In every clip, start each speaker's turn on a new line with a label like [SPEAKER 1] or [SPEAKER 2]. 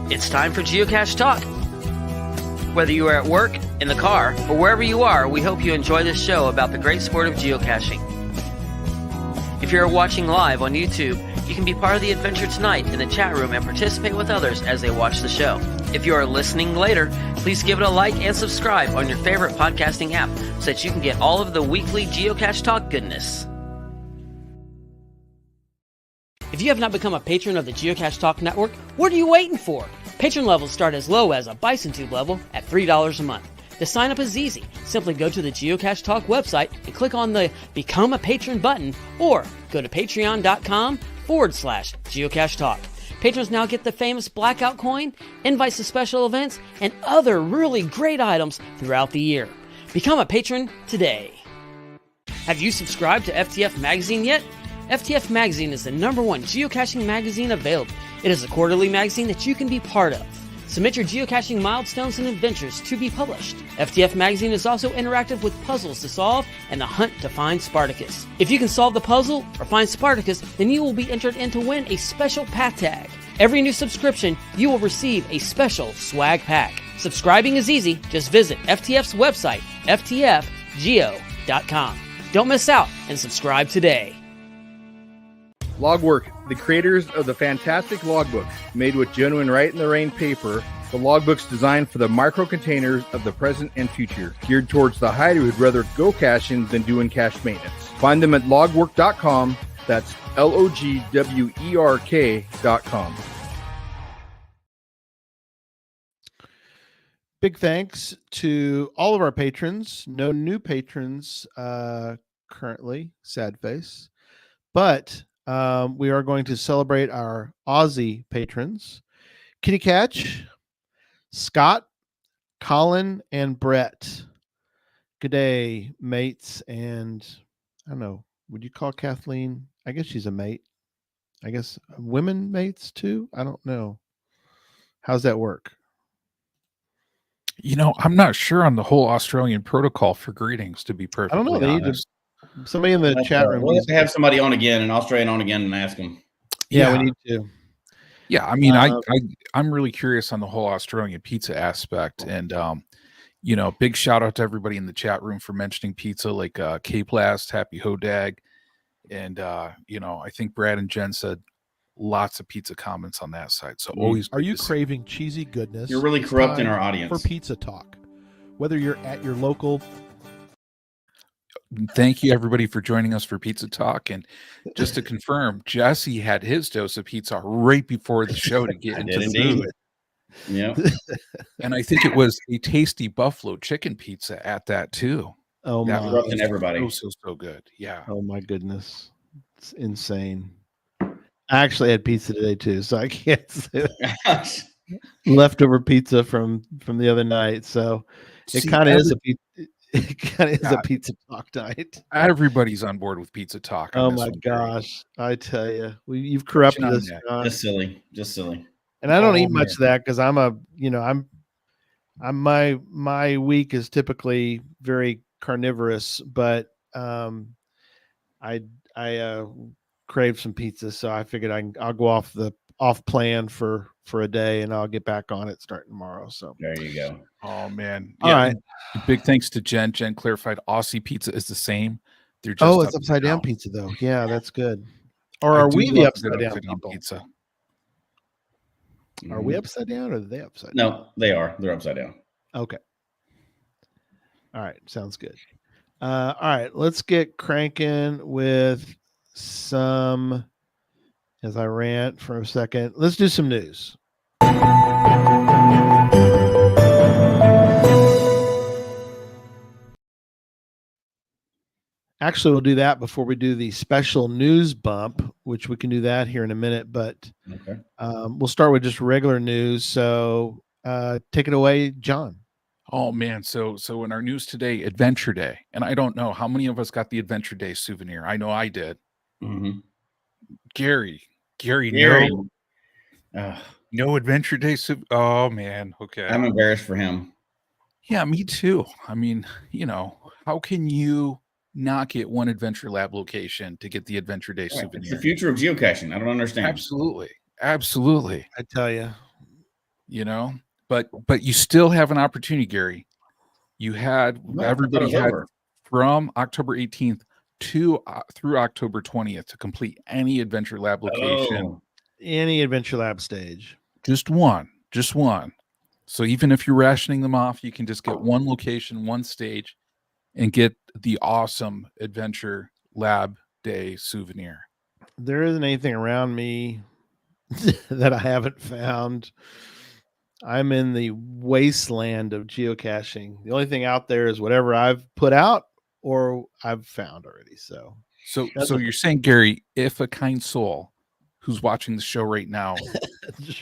[SPEAKER 1] It's time for Geocache Talk. Whether you are at work, in the car, or wherever you are, we hope you enjoy this show about the great sport of geocaching. If you're watching live on YouTube, you can be part of the adventure tonight in the chat room and participate with others as they watch the show. If you are listening later, please give it a like and subscribe on your favorite podcasting app so that you can get all of the weekly Geocache Talk goodness. If you have not become a patron of the Geocache Talk Network, what are you waiting for? Patron levels start as low as a Bison Tube level at $3 a month. The sign up is easy. Simply go to the Geocache Talk website and click on the Become a Patron button, or go to patreon.com/Geocache Talk. Patrons now get the famous Blackout coin, invites to special events, and other really great items throughout the year. Become a patron today. Have you subscribed to FTF Magazine yet? FTF Magazine is the #1 geocaching magazine available. It is a quarterly magazine that you can be part of. Submit your geocaching milestones and adventures to be published. FTF Magazine is also interactive with puzzles to solve and the hunt to find Spartacus. If you can solve the puzzle or find Spartacus, then you will be entered in to win a special pack tag. Every new subscription, you will receive a special swag pack. Subscribing is easy. Just visit FTF's website, ftfgeo.com. Don't miss out and subscribe today.
[SPEAKER 2] Logwork, the creators of the fantastic logbooks made with genuine Write-in-the-Rain paper. The logbooks designed for the micro-containers of the present and future, geared towards the hider who'd rather go caching than doing cache maintenance. Find them at logwork.com. That's LOGWERK.com.
[SPEAKER 3] Big thanks to all of our patrons. No new patrons currently, sad face. But we are going to celebrate our Aussie patrons. Kitty Catch, Scott, Colin, and Brett. Good day, mates. And I don't know, would you call Kathleen? I guess she's a mate. I guess women mates too? I don't know. How's that work?
[SPEAKER 4] You know, I'm not sure on the whole Australian protocol for greetings, to be perfectly honest.
[SPEAKER 3] I don't know. They need to, somebody in the chat room.
[SPEAKER 5] We'll have to have somebody on again, an Australian on again, and ask them.
[SPEAKER 3] Yeah, we need to.
[SPEAKER 4] Yeah, I mean, I'm really curious on the whole Australian pizza aspect, and you know, big shout out to everybody in the chat room for mentioning pizza, like K-Plast, Happy Hodag, and you know, I think Brad and Jen said lots of pizza comments on that side. So always,
[SPEAKER 6] are you craving cheesy goodness?
[SPEAKER 5] You're really corrupting our audience
[SPEAKER 6] for pizza talk. Whether you're at your local.
[SPEAKER 4] Thank you, everybody, for joining us for Pizza Talk. And just to confirm, Jesse had his dose of pizza right before the show to get into the mood.
[SPEAKER 5] Yeah.
[SPEAKER 4] And I think it was a tasty buffalo chicken pizza at that, too.
[SPEAKER 3] Oh,
[SPEAKER 5] that
[SPEAKER 3] my.
[SPEAKER 5] was everybody.
[SPEAKER 4] So good. Yeah.
[SPEAKER 3] Oh, my goodness. It's insane. I actually had pizza today, too, so I can't say leftover pizza from the other night. So it kind of is a pizza. It kind of is a pizza talk night.
[SPEAKER 4] Everybody's on board with pizza talk.
[SPEAKER 3] Oh my gosh! I tell you, you've corrupted us.
[SPEAKER 5] Just silly.
[SPEAKER 3] And I don't eat much of that because I'm my week is typically very carnivorous, but I crave some pizza, so I figured I'll go off plan for a day, and I'll get back on it starting tomorrow. So
[SPEAKER 5] there you go.
[SPEAKER 4] Oh man!
[SPEAKER 3] All right.
[SPEAKER 4] Big thanks to Jen. Jen clarified Aussie pizza is the same.
[SPEAKER 3] They're just it's upside down pizza though. Yeah, that's good. Or are we the upside down people?
[SPEAKER 4] Pizza?
[SPEAKER 3] Are we upside down, or are they upside
[SPEAKER 5] down?
[SPEAKER 3] No,
[SPEAKER 5] they are. They're upside down.
[SPEAKER 3] Okay. All right, sounds good. All right, let's get cranking with some. As I rant for a second, let's do some news. Actually, we'll do that before we do the special news bump, which we can do that here in a minute. But
[SPEAKER 5] okay.
[SPEAKER 3] We'll start with just regular news. So take it away, John.
[SPEAKER 4] Oh, man. So in our news today, Adventure Day. And I don't know how many of us got the Adventure Day souvenir. I know I did.
[SPEAKER 5] Mm-hmm.
[SPEAKER 4] Gary, no Adventure Day. Oh, man. Okay.
[SPEAKER 5] I'm embarrassed for him.
[SPEAKER 4] Yeah, me too. I mean, you know, how can you not get one Adventure Lab location to get the Adventure Day souvenir?
[SPEAKER 5] It's the future of geocaching. I don't understand.
[SPEAKER 4] Absolutely.
[SPEAKER 3] I tell you,
[SPEAKER 4] you know, but you still have an opportunity, Gary. You had
[SPEAKER 5] What? I thought it
[SPEAKER 4] everybody
[SPEAKER 5] was
[SPEAKER 4] had
[SPEAKER 5] over.
[SPEAKER 4] from October 18th to through October 20th to complete any Adventure Lab location.
[SPEAKER 5] Oh,
[SPEAKER 3] Any Adventure Lab stage.
[SPEAKER 4] Just one. So even if you're rationing them off, you can just get one location, one stage, and get the awesome Adventure Lab Day souvenir.
[SPEAKER 3] There isn't anything around me that I haven't found. I'm in the wasteland of geocaching. The only thing out there is whatever I've put out or I've found already. So
[SPEAKER 4] So
[SPEAKER 3] That's
[SPEAKER 4] so
[SPEAKER 3] a-
[SPEAKER 4] you're saying, Gary, if a kind soul who's watching the show right now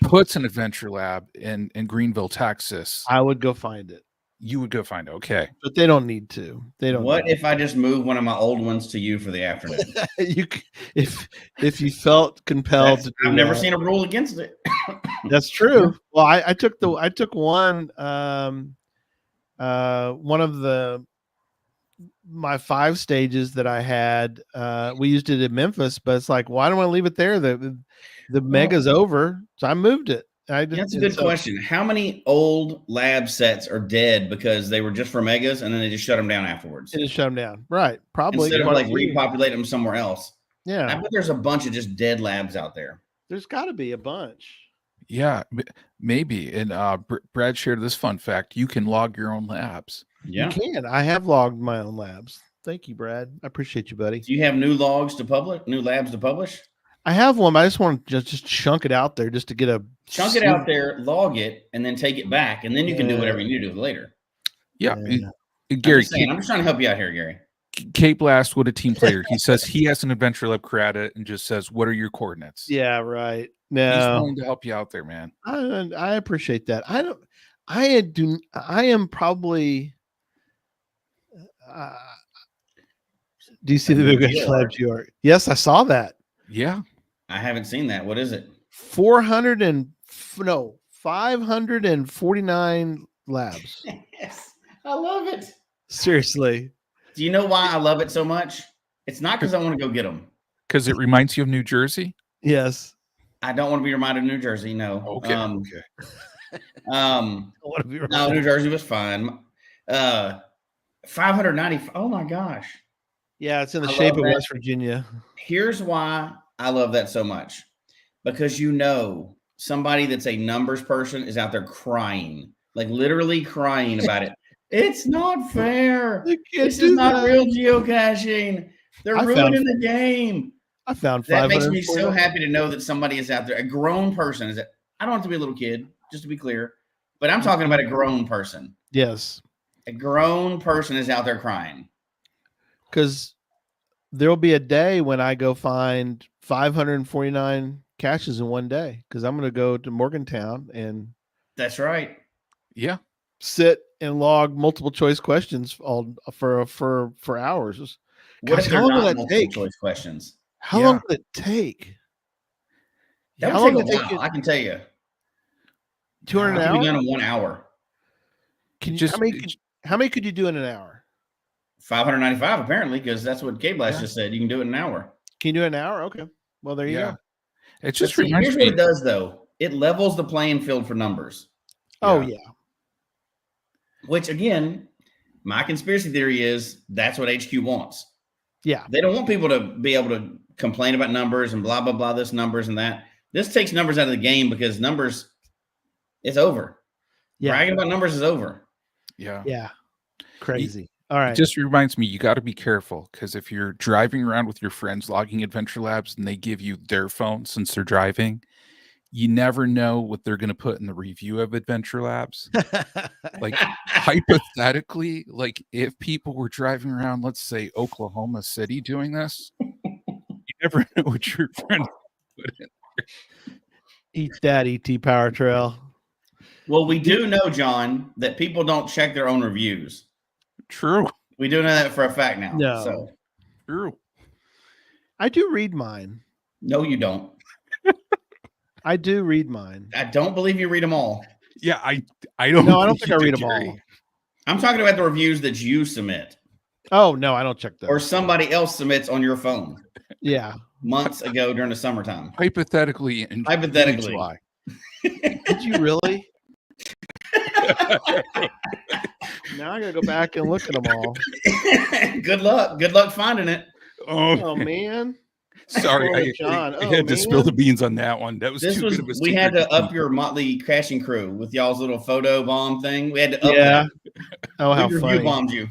[SPEAKER 4] puts an Adventure Lab in Greenville, Texas,
[SPEAKER 3] I would go find it,
[SPEAKER 4] you would go find it. Okay.
[SPEAKER 3] but they don't need to. They don't.
[SPEAKER 5] what
[SPEAKER 3] need
[SPEAKER 5] if I just move one of my old ones to you for the afternoon?
[SPEAKER 3] if you felt compelled to do
[SPEAKER 5] I've never
[SPEAKER 3] that.
[SPEAKER 5] seen a rule against it.
[SPEAKER 3] That's true. Well, I took one one of my 5 stages that I had. We used it in Memphis, but it's like, why don't I leave it there? The mega's over, so I moved it.
[SPEAKER 5] That's a good question. How many old lab sets are dead because they were just for megas and then they just shut them down afterwards?
[SPEAKER 3] It just shut them down, right? Probably
[SPEAKER 5] Instead of
[SPEAKER 3] quite a
[SPEAKER 5] like
[SPEAKER 3] few.
[SPEAKER 5] repopulate them somewhere else. I
[SPEAKER 3] Yeah,
[SPEAKER 5] bet there's a bunch of just dead labs out there.
[SPEAKER 3] there's got to be a bunch.
[SPEAKER 4] Yeah, maybe. And Brad shared this fun fact: you can log your own labs.
[SPEAKER 5] Yeah.
[SPEAKER 3] You can. I have logged my own labs. Thank you, Brad. I appreciate you, buddy.
[SPEAKER 5] Do you have new labs to publish?
[SPEAKER 3] I have one, but I just want to just chunk it out there just to get a
[SPEAKER 5] Chunk it out there, log it, and then take it back, and then you can do whatever you need to do later.
[SPEAKER 4] Yeah,
[SPEAKER 3] Yeah.
[SPEAKER 4] Gary,
[SPEAKER 5] I'm just trying to help you out here, Gary.
[SPEAKER 4] Cape Blast, what a team player. He says he has an Adventure Lab credit and just says, "What are your coordinates?"
[SPEAKER 3] Yeah, right.
[SPEAKER 4] He's
[SPEAKER 3] No,
[SPEAKER 4] willing to help you out there, man.
[SPEAKER 3] I appreciate that. I am probably. Do you see the big Labs you are? Yes, I saw that.
[SPEAKER 4] Yeah,
[SPEAKER 5] I haven't seen that. What is it?
[SPEAKER 3] 549 labs.
[SPEAKER 5] Yes, I love it.
[SPEAKER 3] Seriously.
[SPEAKER 5] Do you know why I love it so much? It's not because I want to go get them.
[SPEAKER 4] because it reminds you of New Jersey.
[SPEAKER 3] Yes.
[SPEAKER 5] I don't want to be reminded of New Jersey. No.
[SPEAKER 4] Okay.
[SPEAKER 5] Okay.
[SPEAKER 3] I want to be
[SPEAKER 5] No,
[SPEAKER 3] reminded.
[SPEAKER 5] New Jersey was fine. 590. Oh my gosh.
[SPEAKER 3] Yeah, it's in the
[SPEAKER 5] I
[SPEAKER 3] shape
[SPEAKER 5] love
[SPEAKER 3] of
[SPEAKER 5] that.
[SPEAKER 3] West Virginia.
[SPEAKER 5] Here's why I love that so much. Because somebody that's a numbers person is out there crying, like literally crying about it. It's not fair.
[SPEAKER 3] They can't
[SPEAKER 5] This
[SPEAKER 3] do
[SPEAKER 5] is not
[SPEAKER 3] that.
[SPEAKER 5] real geocaching. They're
[SPEAKER 3] I
[SPEAKER 5] ruining the game.
[SPEAKER 3] I found
[SPEAKER 5] That makes me
[SPEAKER 3] 540.
[SPEAKER 5] so happy to know that somebody is out there, a grown person. I don't have to be a little kid, just to be clear, but I'm talking about a grown person.
[SPEAKER 3] Yes,
[SPEAKER 5] A grown person is out there crying.
[SPEAKER 3] because there'll be a day when I go find 549 caches in one day because I'm going to go to Morgantown and
[SPEAKER 5] That's right.
[SPEAKER 4] Yeah.
[SPEAKER 3] sit and log multiple choice questions all for hours.
[SPEAKER 5] What
[SPEAKER 3] Gosh,
[SPEAKER 5] if
[SPEAKER 3] how
[SPEAKER 5] they're
[SPEAKER 3] long will
[SPEAKER 5] not
[SPEAKER 3] that
[SPEAKER 5] multiple
[SPEAKER 3] take?
[SPEAKER 5] choice questions?
[SPEAKER 3] How
[SPEAKER 4] Yeah.
[SPEAKER 3] long will it take?
[SPEAKER 5] That
[SPEAKER 3] How
[SPEAKER 5] would
[SPEAKER 3] long
[SPEAKER 5] take
[SPEAKER 3] did
[SPEAKER 5] a
[SPEAKER 3] it take
[SPEAKER 5] while.
[SPEAKER 3] you?
[SPEAKER 5] I can tell you.
[SPEAKER 3] 200
[SPEAKER 5] It
[SPEAKER 3] an
[SPEAKER 5] can be
[SPEAKER 3] hour?
[SPEAKER 5] done in 1 hour.
[SPEAKER 3] How many could you do in an hour?
[SPEAKER 5] 595 apparently, because that's what K-Blast
[SPEAKER 4] Yeah.
[SPEAKER 5] just said. You can do it in an hour.
[SPEAKER 3] Can you do it in an hour? Okay. Well, there you
[SPEAKER 4] Yeah.
[SPEAKER 3] go.
[SPEAKER 4] It just
[SPEAKER 5] But see,
[SPEAKER 4] reminds
[SPEAKER 5] here's
[SPEAKER 4] me.
[SPEAKER 5] what it does, though. It levels the playing field for numbers,
[SPEAKER 3] Oh
[SPEAKER 4] Yeah.
[SPEAKER 3] yeah.
[SPEAKER 5] which, again, my conspiracy theory is that's what HQ wants.
[SPEAKER 3] Yeah.
[SPEAKER 5] They don't want people to be able to complain about numbers and blah, blah, blah, this numbers and that. This takes numbers out of the game because numbers, it's over.
[SPEAKER 3] Yeah.
[SPEAKER 5] Bragging about numbers is over.
[SPEAKER 4] Yeah.
[SPEAKER 3] Yeah. Crazy. All
[SPEAKER 4] It
[SPEAKER 3] right.
[SPEAKER 4] just reminds me, you got to be careful because if you're driving around with your friends logging Adventure Labs and they give you their phone since they're driving, you never know what they're going to put in the review of Adventure Labs. Like hypothetically, like if people were driving around, let's say Oklahoma City doing this, you never know what your friend put in.
[SPEAKER 3] Eat that, ET Power Trail.
[SPEAKER 5] Well, we do know, John, that people don't check their own reviews.
[SPEAKER 4] True.
[SPEAKER 5] We do know that for a fact now.
[SPEAKER 3] No.
[SPEAKER 5] So,
[SPEAKER 4] True.
[SPEAKER 3] I do read mine.
[SPEAKER 5] no, you don't.
[SPEAKER 3] I do read mine.
[SPEAKER 5] I don't believe you read them all.
[SPEAKER 4] Yeah, I don't.
[SPEAKER 3] No, I don't
[SPEAKER 4] think
[SPEAKER 3] think I
[SPEAKER 4] you
[SPEAKER 3] read
[SPEAKER 4] do,
[SPEAKER 3] them
[SPEAKER 4] Gary.
[SPEAKER 3] all.
[SPEAKER 5] I'm talking about the reviews that you submit
[SPEAKER 3] Oh no, I don't check those.
[SPEAKER 5] or somebody else submits on your phone
[SPEAKER 3] Yeah.
[SPEAKER 5] months ago during the summertime.
[SPEAKER 4] Hypothetically, in
[SPEAKER 5] Hypothetically.
[SPEAKER 4] July.
[SPEAKER 3] Did you really? Now I gotta go back and look at them all.
[SPEAKER 5] Good luck. Good luck finding it.
[SPEAKER 3] Oh man.
[SPEAKER 4] Sorry,
[SPEAKER 3] Poor
[SPEAKER 4] I
[SPEAKER 3] John. Oh,
[SPEAKER 4] had to spill the
[SPEAKER 3] man.
[SPEAKER 4] beans on that one. That was
[SPEAKER 5] This
[SPEAKER 4] too
[SPEAKER 5] was
[SPEAKER 4] good of a
[SPEAKER 5] we had
[SPEAKER 4] secret
[SPEAKER 5] to up
[SPEAKER 4] keep.
[SPEAKER 5] your Motley caching crew with y'all's little photo bomb thing. We had to up
[SPEAKER 3] Yeah.
[SPEAKER 5] that.
[SPEAKER 3] Oh, how
[SPEAKER 5] We review
[SPEAKER 3] funny.
[SPEAKER 5] bombed you.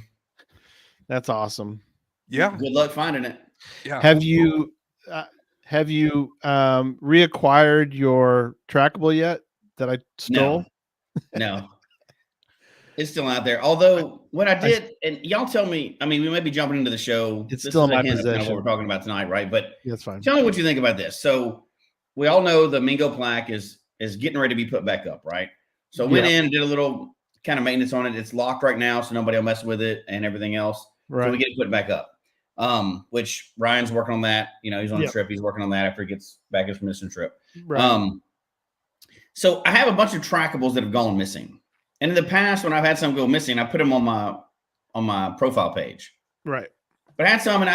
[SPEAKER 3] That's awesome.
[SPEAKER 4] Yeah,
[SPEAKER 5] Good luck finding it.
[SPEAKER 4] yeah.
[SPEAKER 3] Have you reacquired your trackable yet that I stole?
[SPEAKER 5] No. It's still out there. Although what I did, and y'all tell me, I mean, we may be jumping into the show.
[SPEAKER 3] It's
[SPEAKER 5] This
[SPEAKER 3] still
[SPEAKER 5] is
[SPEAKER 3] in
[SPEAKER 5] a
[SPEAKER 3] my
[SPEAKER 5] hint of kind of
[SPEAKER 3] possession.
[SPEAKER 5] what we're talking about tonight, right? But
[SPEAKER 3] That's fine.
[SPEAKER 5] tell me what you think about this. So we all know the Mingo plaque is getting ready to be put back up, right? So I went in and did a little kind of maintenance on it. It's locked right now, so nobody will mess with it and everything else.
[SPEAKER 3] Right.
[SPEAKER 5] So we get it put back up. Which Ryan's working on that. You know, he's on a trip. He's working on that after he gets back his mission trip.
[SPEAKER 3] Right.
[SPEAKER 5] So I have a bunch of trackables that have gone missing. And in the past, when I've had some go missing, I put them on my profile page.
[SPEAKER 3] Right.
[SPEAKER 5] But I had some, and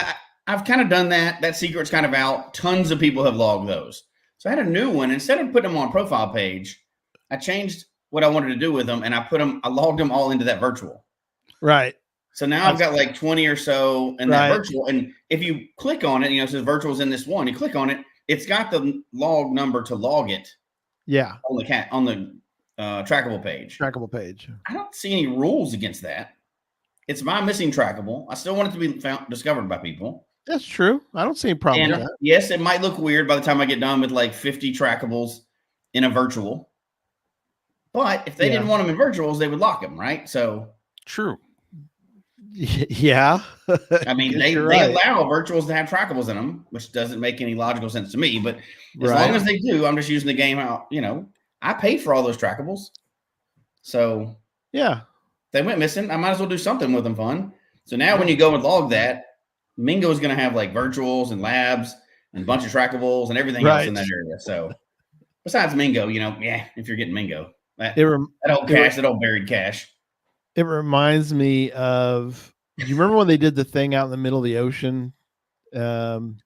[SPEAKER 5] I've kind of done that. That secret's kind of out. Tons of people have logged those. So I had a new one. Instead of putting them on profile page, I changed what I wanted to do with them, and I logged them all into that virtual.
[SPEAKER 3] Right.
[SPEAKER 5] So now I've got like 20 or so in that virtual. And if you click on it, it says virtual's in this one. You click on it, it's got the log number to log it.
[SPEAKER 3] Yeah.
[SPEAKER 5] On the trackable page.
[SPEAKER 3] Trackable page.
[SPEAKER 5] I don't see any rules against that. It's my missing trackable. I still want it to be discovered by people.
[SPEAKER 3] That's true. I don't see any problem with that.
[SPEAKER 5] Yes, it might look weird by the time I get done with like 50 trackables in a virtual. But if they didn't want them in virtuals, they would lock them, right? So
[SPEAKER 4] true.
[SPEAKER 3] Yeah.
[SPEAKER 5] I mean, they allow virtuals to have trackables in them, which doesn't make any logical sense to me. But as long as they do, I'm just using the game out. I paid for all those trackables. So
[SPEAKER 3] yeah,
[SPEAKER 5] if they went missing, I might as well do something with them fun. So now when you go and log that, Mingo is going to have like virtuals and labs and a bunch of trackables and everything else in that area. So besides Mingo, if you're getting Mingo, that old buried cache.
[SPEAKER 3] It reminds me of, do you remember when they did the thing out in the middle of the ocean?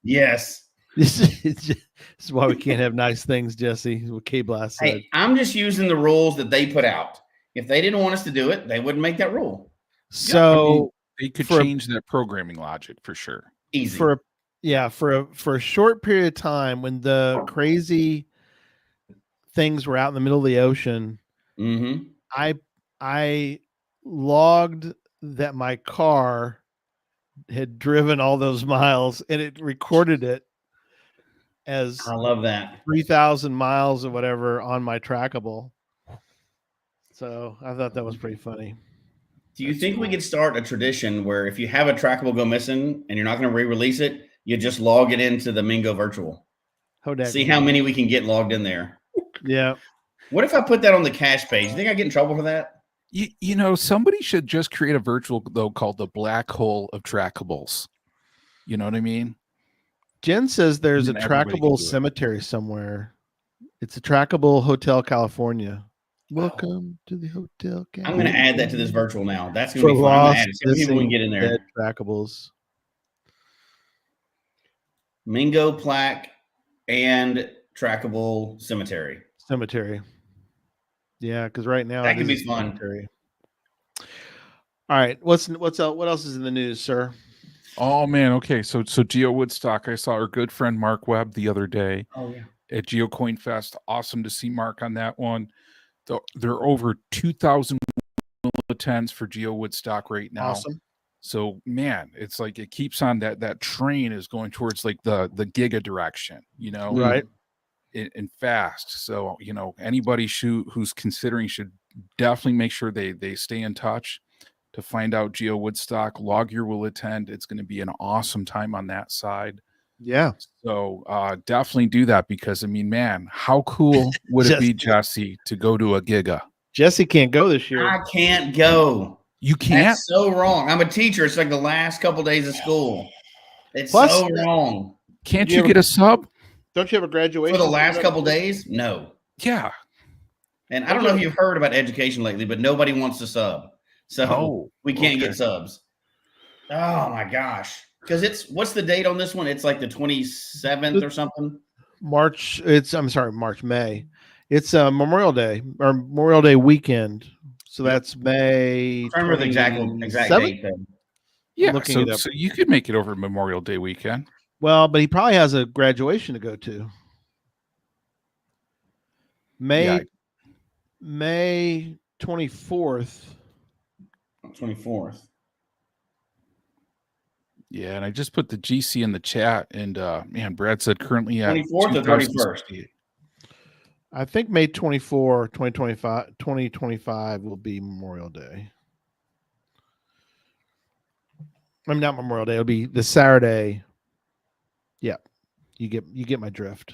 [SPEAKER 5] Yes.
[SPEAKER 3] This is why we can't have nice things, Jesse, what K-Blast said.
[SPEAKER 5] Hey, I'm just using the rules that they put out. If they didn't want us to do it, they wouldn't make that rule.
[SPEAKER 3] So
[SPEAKER 4] they could change that programming logic for sure.
[SPEAKER 5] Easy.
[SPEAKER 3] For a short period of time when the crazy things were out in the middle of the ocean, I logged that my car had driven all those miles and it recorded it as
[SPEAKER 5] I love that
[SPEAKER 3] 3,000 miles or whatever on my trackable. So I thought that was pretty funny.
[SPEAKER 5] Do you think we could start a tradition where if you have a trackable go missing and you're not going to re-release it, you just log it into the Mingo virtual? See how many we can get logged in there.
[SPEAKER 3] Yeah.
[SPEAKER 5] What if I put that on the cache page? You think I get in trouble for that?
[SPEAKER 4] Somebody should just create a virtual though called the black hole of trackables. You know what I mean?
[SPEAKER 3] Jen says there's a trackable cemetery somewhere. It's a trackable Hotel California. Welcome to the Hotel California.
[SPEAKER 5] I'm going to add that to this virtual now. That's going to be fun. I'm going to add it. See how people can get in there.
[SPEAKER 3] Trackables.
[SPEAKER 5] Mingo plaque and trackable cemetery.
[SPEAKER 3] Yeah, because right now
[SPEAKER 5] that could be fun.
[SPEAKER 3] Cemetery. All right, what's up? What else is in the news, sir?
[SPEAKER 4] Oh man, okay. So Geo Woodstock, I saw our good friend Mark Webb the other day.
[SPEAKER 5] Oh yeah.
[SPEAKER 4] At GeoCoin Fest. Awesome to see Mark on that one. There are over 2,000 attends for Geo Woodstock right now.
[SPEAKER 3] Awesome.
[SPEAKER 4] So man, it's like it keeps on that train is going towards like the giga direction,
[SPEAKER 3] right?
[SPEAKER 4] And fast. So anybody who's considering should definitely make sure they stay in touch to find out Geo Woodstock. Loggear will attend. It's going to be an awesome time on that side.
[SPEAKER 3] Yeah.
[SPEAKER 4] So definitely do that because man, how cool would it be, Jesse, to go to a giga?
[SPEAKER 3] Jesse can't go this year.
[SPEAKER 5] I can't go.
[SPEAKER 4] You can't?
[SPEAKER 5] That's so wrong. I'm a teacher. It's like the last couple days of school. It's so wrong.
[SPEAKER 4] Can't you get a sub?
[SPEAKER 3] Don't you have a graduation?
[SPEAKER 5] For the last couple days? No.
[SPEAKER 4] Yeah.
[SPEAKER 5] And I don't know if you've heard about education lately, but nobody wants to sub. So we can't get subs. Oh my gosh. Because what's the date on this one? It's like the 27th or something.
[SPEAKER 3] May. It's Memorial Day or Memorial Day weekend. So that's May.
[SPEAKER 5] I remember the exact
[SPEAKER 3] 27th?
[SPEAKER 5] date. Though.
[SPEAKER 4] Yeah,
[SPEAKER 3] looking
[SPEAKER 4] so,
[SPEAKER 3] it up.
[SPEAKER 4] so you could make it over Memorial Day weekend.
[SPEAKER 3] Well, but he probably has a graduation to go to. May 24th.
[SPEAKER 5] 24th.
[SPEAKER 4] Yeah, and I just put the GC in the chat, and man, Brad said currently at
[SPEAKER 5] 24th or 31st.
[SPEAKER 3] I think May 24, 2025 will be Memorial Day. I mean, not Memorial Day. It'll be the Saturday. Yeah, you get my drift.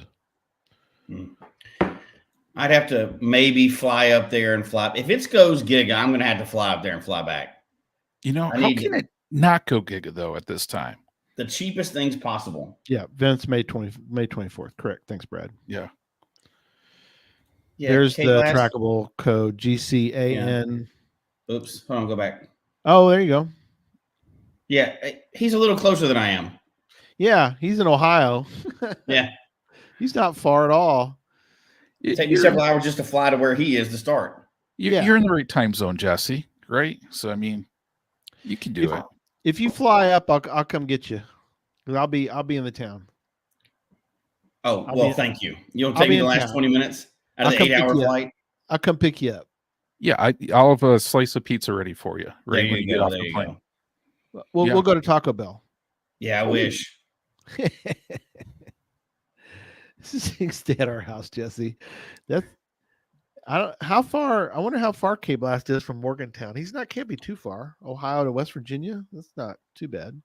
[SPEAKER 5] I'd have to maybe fly up there and fly. If it goes Giga, I'm going to have to fly up there and fly back.
[SPEAKER 4] You know, how can it not go Giga though at this time?
[SPEAKER 5] The cheapest things possible.
[SPEAKER 3] Yeah, Vince, May 24th. Correct. Thanks, Brad.
[SPEAKER 4] Yeah.
[SPEAKER 3] There's the trackable code GCAN.
[SPEAKER 5] Yeah. Oops. Hold on, go back.
[SPEAKER 3] Oh, there you go.
[SPEAKER 5] Yeah, he's a little closer than I am.
[SPEAKER 3] Yeah, he's in Ohio.
[SPEAKER 5] Yeah.
[SPEAKER 3] He's not far at all.
[SPEAKER 5] It'd take me several hours just to fly to where he is to start.
[SPEAKER 4] You're in the right time zone, Jesse, right? So, I mean, you can do it.
[SPEAKER 3] If you fly up, I'll come get you. I'll be in the town.
[SPEAKER 5] Oh, thank you. You'll take me the last 20 minutes out of the 8-hour flight?
[SPEAKER 3] I'll come pick you up.
[SPEAKER 4] Yeah, I'll have a slice of pizza ready for you.
[SPEAKER 5] Right when you get off the plane.
[SPEAKER 3] We'll go to Taco Bell.
[SPEAKER 5] Yeah, I wish.
[SPEAKER 3] Stay at our house, Jesse. How far? I wonder how far K-Blast is from Morgantown. Can't be too far. Ohio to West Virginia. That's not too bad.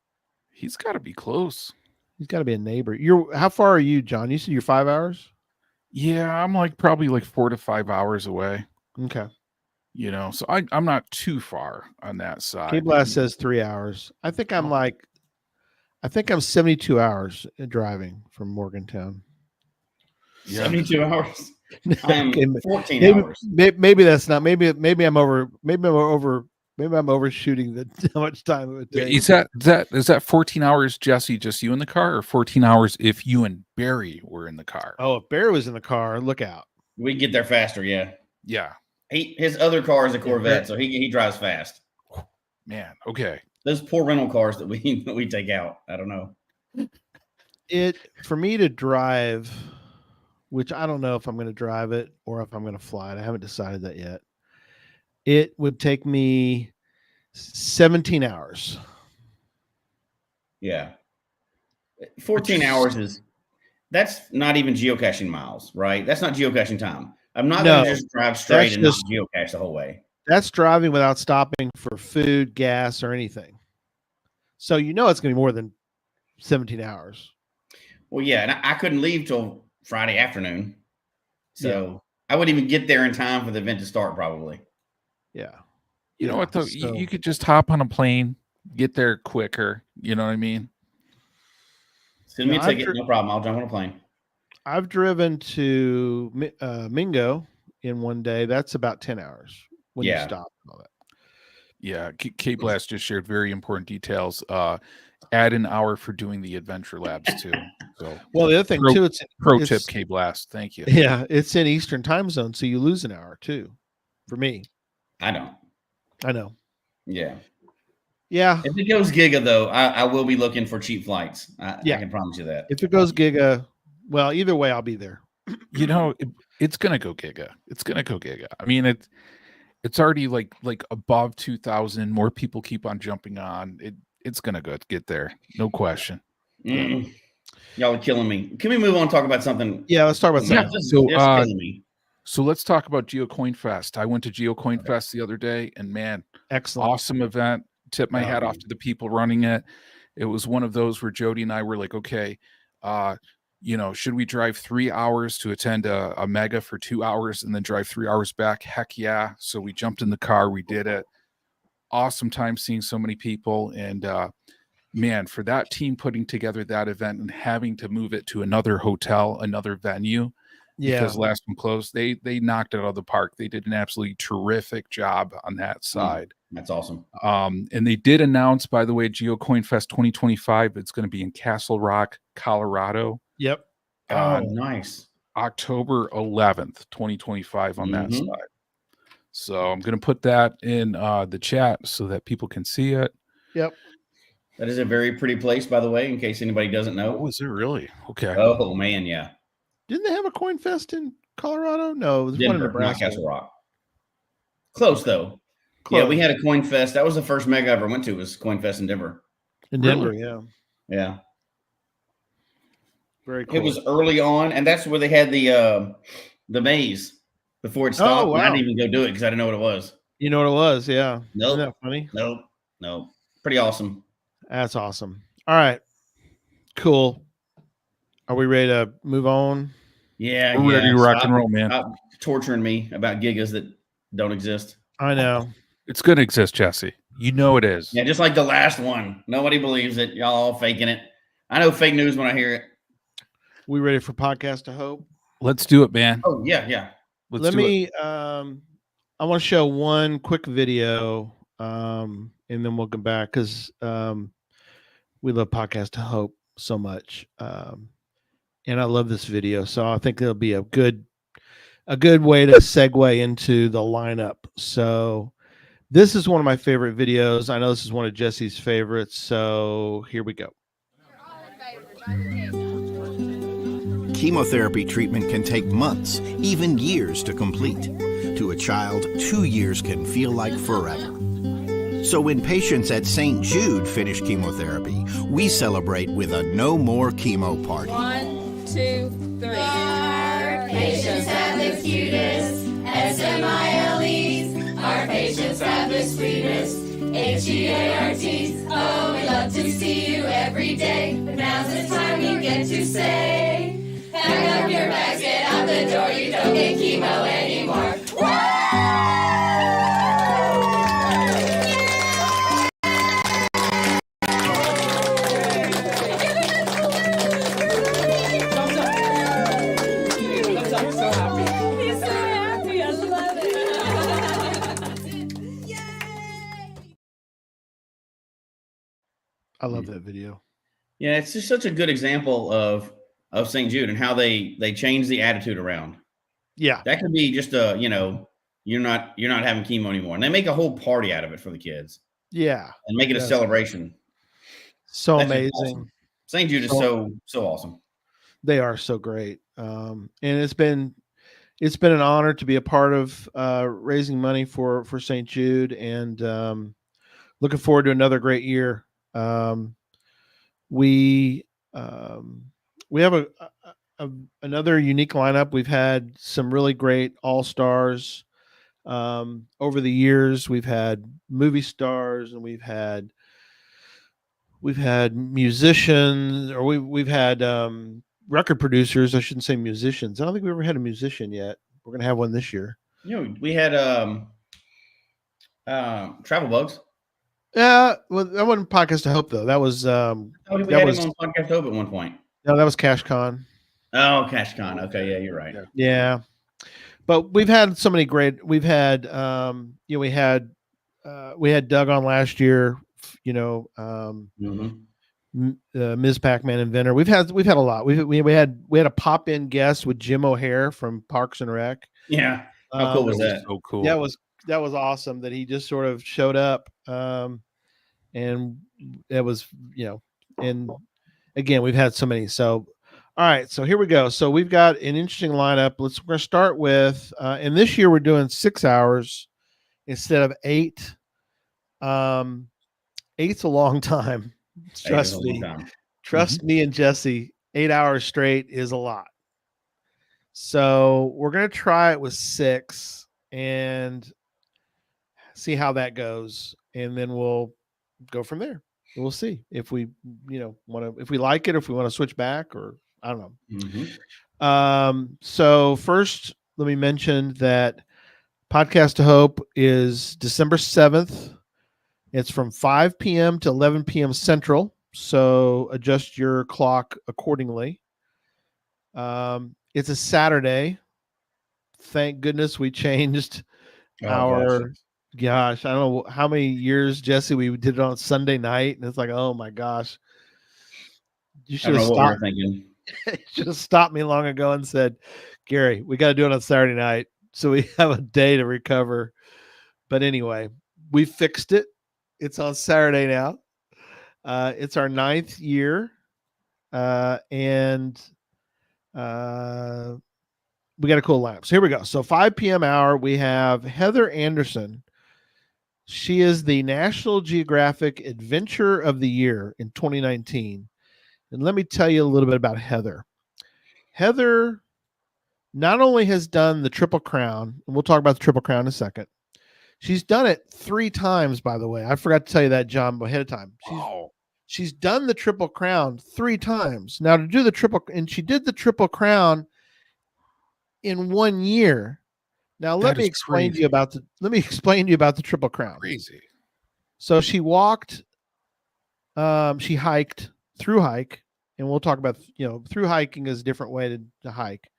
[SPEAKER 4] He's got to be close.
[SPEAKER 3] He's got to be a neighbor. How far are you, John? You said you're 5 hours.
[SPEAKER 4] Yeah, I'm probably 4 to 5 hours away.
[SPEAKER 3] Okay.
[SPEAKER 4] You know, so I'm not too far on that side.
[SPEAKER 3] K-Blast says 3 hours. I think I'm 72 hours driving from Morgantown.
[SPEAKER 5] Yeah. 72 hours. I am 14 hours.
[SPEAKER 3] Maybe that's not. Maybe I'm over. Maybe I'm overshooting how much time it would take.
[SPEAKER 4] Is that 14 hours, Jesse? Just you in the car, or 14 hours if you and Barry were in the car?
[SPEAKER 3] Oh, if Barry was in the car, look out.
[SPEAKER 5] We get there faster. Yeah.
[SPEAKER 4] Yeah.
[SPEAKER 5] His other car is a Corvette, so he drives fast.
[SPEAKER 4] Man, okay.
[SPEAKER 5] Those poor rental cars that we take out. I don't know.
[SPEAKER 3] For me to drive, which I don't know if I'm going to drive it or if I'm going to fly it. I haven't decided that yet. It would take me 17 hours.
[SPEAKER 5] Yeah. 14 hours that's not even geocaching miles, right? That's not geocaching time. I'm not going to just drive straight and not geocache the whole way.
[SPEAKER 3] That's driving without stopping for food, gas, or anything. So it's going to be more than 17 hours.
[SPEAKER 5] Well, yeah, and I couldn't leave till Friday afternoon. So I wouldn't even get there in time for the event to start probably.
[SPEAKER 3] Yeah.
[SPEAKER 4] You know what, though? You could just hop on a plane, get there quicker. You know what I mean?
[SPEAKER 5] Send me a ticket, no problem. I'll jump on a plane.
[SPEAKER 3] I've driven to Mingo in one day. That's about 10 hours when you stop and all that.
[SPEAKER 4] Yeah, K-Blast just shared very important details. Add an hour for doing the adventure labs too. So,
[SPEAKER 3] well, the other thing too, it's
[SPEAKER 4] tip, K-Blast. Thank you.
[SPEAKER 3] Yeah, it's in Eastern time zone, so you lose an hour too. For me,
[SPEAKER 5] I don't.
[SPEAKER 3] I know.
[SPEAKER 5] Yeah.
[SPEAKER 3] Yeah.
[SPEAKER 5] If it goes Giga though, I will be looking for cheap flights. I can promise you that.
[SPEAKER 3] If it goes Giga, well, either way, I'll be there.
[SPEAKER 4] It's gonna go Giga. It's gonna go Giga. I mean, it's already like above 2,000. More people keep on jumping on. It's gonna get there, no question.
[SPEAKER 5] Y'all are killing me. Can we move on and talk about something?
[SPEAKER 3] Yeah, let's talk about something.
[SPEAKER 4] So let's talk about GeoCoin Fest. I went to GeoCoin Fest the other day, and man,
[SPEAKER 3] excellent,
[SPEAKER 4] awesome event. Tip my hat off to the people running it. It was one of those where Jody and I were like, okay, should we drive 3 hours to attend a mega for 2 hours and then drive 3 hours back? Heck yeah. So we jumped in the car, we did it. Awesome time seeing so many people. And man, for that team putting together that event and having to move it to another hotel, another venue, because last one closed, they knocked it out of the park. They did an absolutely terrific job on that side.
[SPEAKER 5] That's awesome.
[SPEAKER 4] And they did announce, by the way, GeoCoin Fest 2025, it's going to be in Castle Rock, Colorado.
[SPEAKER 3] Yep.
[SPEAKER 5] Oh, nice.
[SPEAKER 4] October 11th, 2025 on that side. So I'm going to put that in the chat so that people can see it.
[SPEAKER 3] Yep.
[SPEAKER 5] That is a very pretty place, by the way, in case anybody doesn't know.
[SPEAKER 4] Oh, is it really? Okay.
[SPEAKER 5] Oh man, yeah.
[SPEAKER 3] Didn't they have a coin fest in Colorado? No, there's one in
[SPEAKER 5] Denver, not
[SPEAKER 3] Nebraska.
[SPEAKER 5] Castle Rock. Close though.
[SPEAKER 3] Close.
[SPEAKER 5] Yeah, we had a coin fest. That was the first mega I ever went to. Was coin fest in Denver.
[SPEAKER 3] In Denver,
[SPEAKER 4] Really?
[SPEAKER 3] yeah.
[SPEAKER 5] Yeah,
[SPEAKER 3] Very cool.
[SPEAKER 5] it was early on, and that's where they had the maze before it stopped.
[SPEAKER 3] wow.
[SPEAKER 5] And I didn't even go do it because I didn't know what it was.
[SPEAKER 3] You know what it was, yeah.
[SPEAKER 5] Nope.
[SPEAKER 3] Isn't that funny?
[SPEAKER 5] Nope. Pretty awesome.
[SPEAKER 3] That's awesome. All right. Cool. Are we ready to move on?
[SPEAKER 5] Yeah,
[SPEAKER 4] We're ready to rock and roll, man.
[SPEAKER 5] Stop torturing me about gigas that don't exist.
[SPEAKER 3] I know.
[SPEAKER 4] It's going to exist, Jesse. You know it is.
[SPEAKER 5] Yeah, just like the last one. Nobody believes it. Y'all all faking it. I know fake news when I hear it.
[SPEAKER 3] We ready for Podcast of Hope?
[SPEAKER 4] Let's do it, man.
[SPEAKER 5] Oh, yeah.
[SPEAKER 3] Let me I want to show one quick video and then we'll come back because we love Podcast of Hope so much. And I love this video. So I think it'll be a good way to segue into the lineup. So this is one of my favorite videos. I know this is one of Jesse's favorites. So here we go.
[SPEAKER 7] Chemotherapy treatment can take months, even years to complete. To a child, 2 years can feel like forever. So when patients at St. Jude finish chemotherapy, we celebrate with a no more chemo party.
[SPEAKER 8] 1, 2, 3. Our patients have the cutest SMILEs. Our patients have the sweetest HEARTs. Oh, we love to see you every day. But now's the time you get to say, pack up your bags, get out the door. You don't get chemo anymore.
[SPEAKER 3] I love that video.
[SPEAKER 5] Yeah, it's just such a good example of St. Jude and how they change the attitude around.
[SPEAKER 3] Yeah.
[SPEAKER 5] That could be just you're not having chemo anymore. And they make a whole party out of it for the kids.
[SPEAKER 3] Yeah.
[SPEAKER 5] And make it a celebration.
[SPEAKER 3] So
[SPEAKER 5] That's
[SPEAKER 3] amazing.
[SPEAKER 5] Awesome. St. Jude is so awesome.
[SPEAKER 3] They are so great. And it's been an honor to be a part of raising money for St. Jude and looking forward to another great year. We have another unique lineup. We've had some really great all-stars over the years. We've had movie stars and we've had musicians, or we've had record producers. I shouldn't say musicians. I don't think we ever had a musician yet. We're gonna have one this year.
[SPEAKER 5] We had Travel Bugs.
[SPEAKER 3] Yeah, well, that wasn't Podcast of Hope though. That was
[SPEAKER 5] We had him on Podcast Hope at one point.
[SPEAKER 3] No, that was CacheCon.
[SPEAKER 5] Oh, CacheCon. Okay, yeah, you're right.
[SPEAKER 3] Yeah, but we've had so many great. We've had we had Doug on last year. Ms. Pac-Man inventor. We've had a lot. We had a pop-in guest with Jim O'Hare from Parks and Rec.
[SPEAKER 5] Yeah, how cool was that?
[SPEAKER 4] So cool.
[SPEAKER 3] That was awesome that he just sort of showed up. And it was, and again, we've had so many. So, all right, so here we go. So we've got an interesting lineup. We're going to start with, and this year we're doing 6 hours instead of 8. 8's a long time. Trust me. Trust me and Jesse, 8 hours straight is a lot. So we're going to try it with 6 and see how that goes. And then we'll go from there. We'll see if we, if we like it, or if we want to switch back, or I don't know. So first, let me mention that Podcast of Hope is December 7th. It's from 5 p.m. to 11 p.m. Central. So adjust your clock accordingly. It's a Saturday. Thank goodness we changed Gosh, I don't know how many years, Jesse, we did it on Sunday night, and it's like, oh my gosh, you should have stopped.
[SPEAKER 5] Thinking.
[SPEAKER 3] Should have stopped me long ago and said, Gary, we got to do it on Saturday night. So we have a day to recover. But anyway, we fixed it. It's on Saturday now. It's our 9th year. And we got a cool lineup. So here we go. So 5 p.m. hour, we have Heather Anderson. She is the National Geographic Adventure of the Year in 2019. And let me tell you a little bit about Heather. Heather not only has done the Triple Crown, and we'll talk about the Triple Crown in a second. She's done it 3 times, by the way. I forgot to tell you that, John, ahead of time. She's done the Triple Crown 3 times. Now to do the and she did the Triple Crown in 1 year. Now let me explain to you about the Triple Crown.
[SPEAKER 4] Crazy.
[SPEAKER 3] So she walked, she hiked, through hike, and we'll talk about, through hiking is a different way to hike.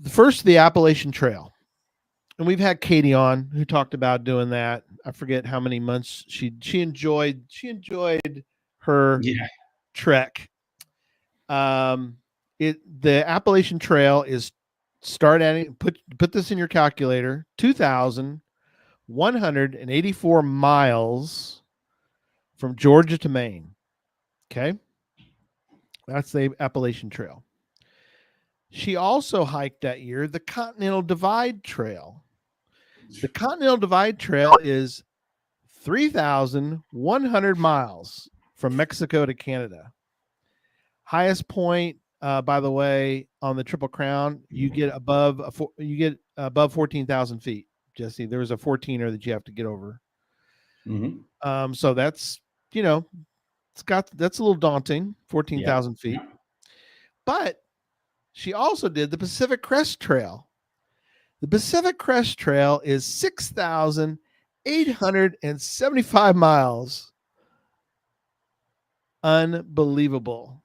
[SPEAKER 3] First, the Appalachian Trail. And we've had Katie on who talked about doing that. I forget how many months she enjoyed her trek. The Appalachian Trail is put this in your calculator, 2,184 miles from Georgia to Maine. Okay. That's the Appalachian Trail. She also hiked that year the Continental Divide Trail. The Continental Divide Trail is 3,100 miles from Mexico to Canada. Highest point, by the way, on the Triple Crown, you get above 14,000 feet. Jesse, there was a 14er that you have to get over.
[SPEAKER 5] Mm-hmm.
[SPEAKER 3] So that's that's a little daunting, 14,000 feet. But she also did the Pacific Crest Trail. The Pacific Crest Trail is 6,875 miles. Unbelievable.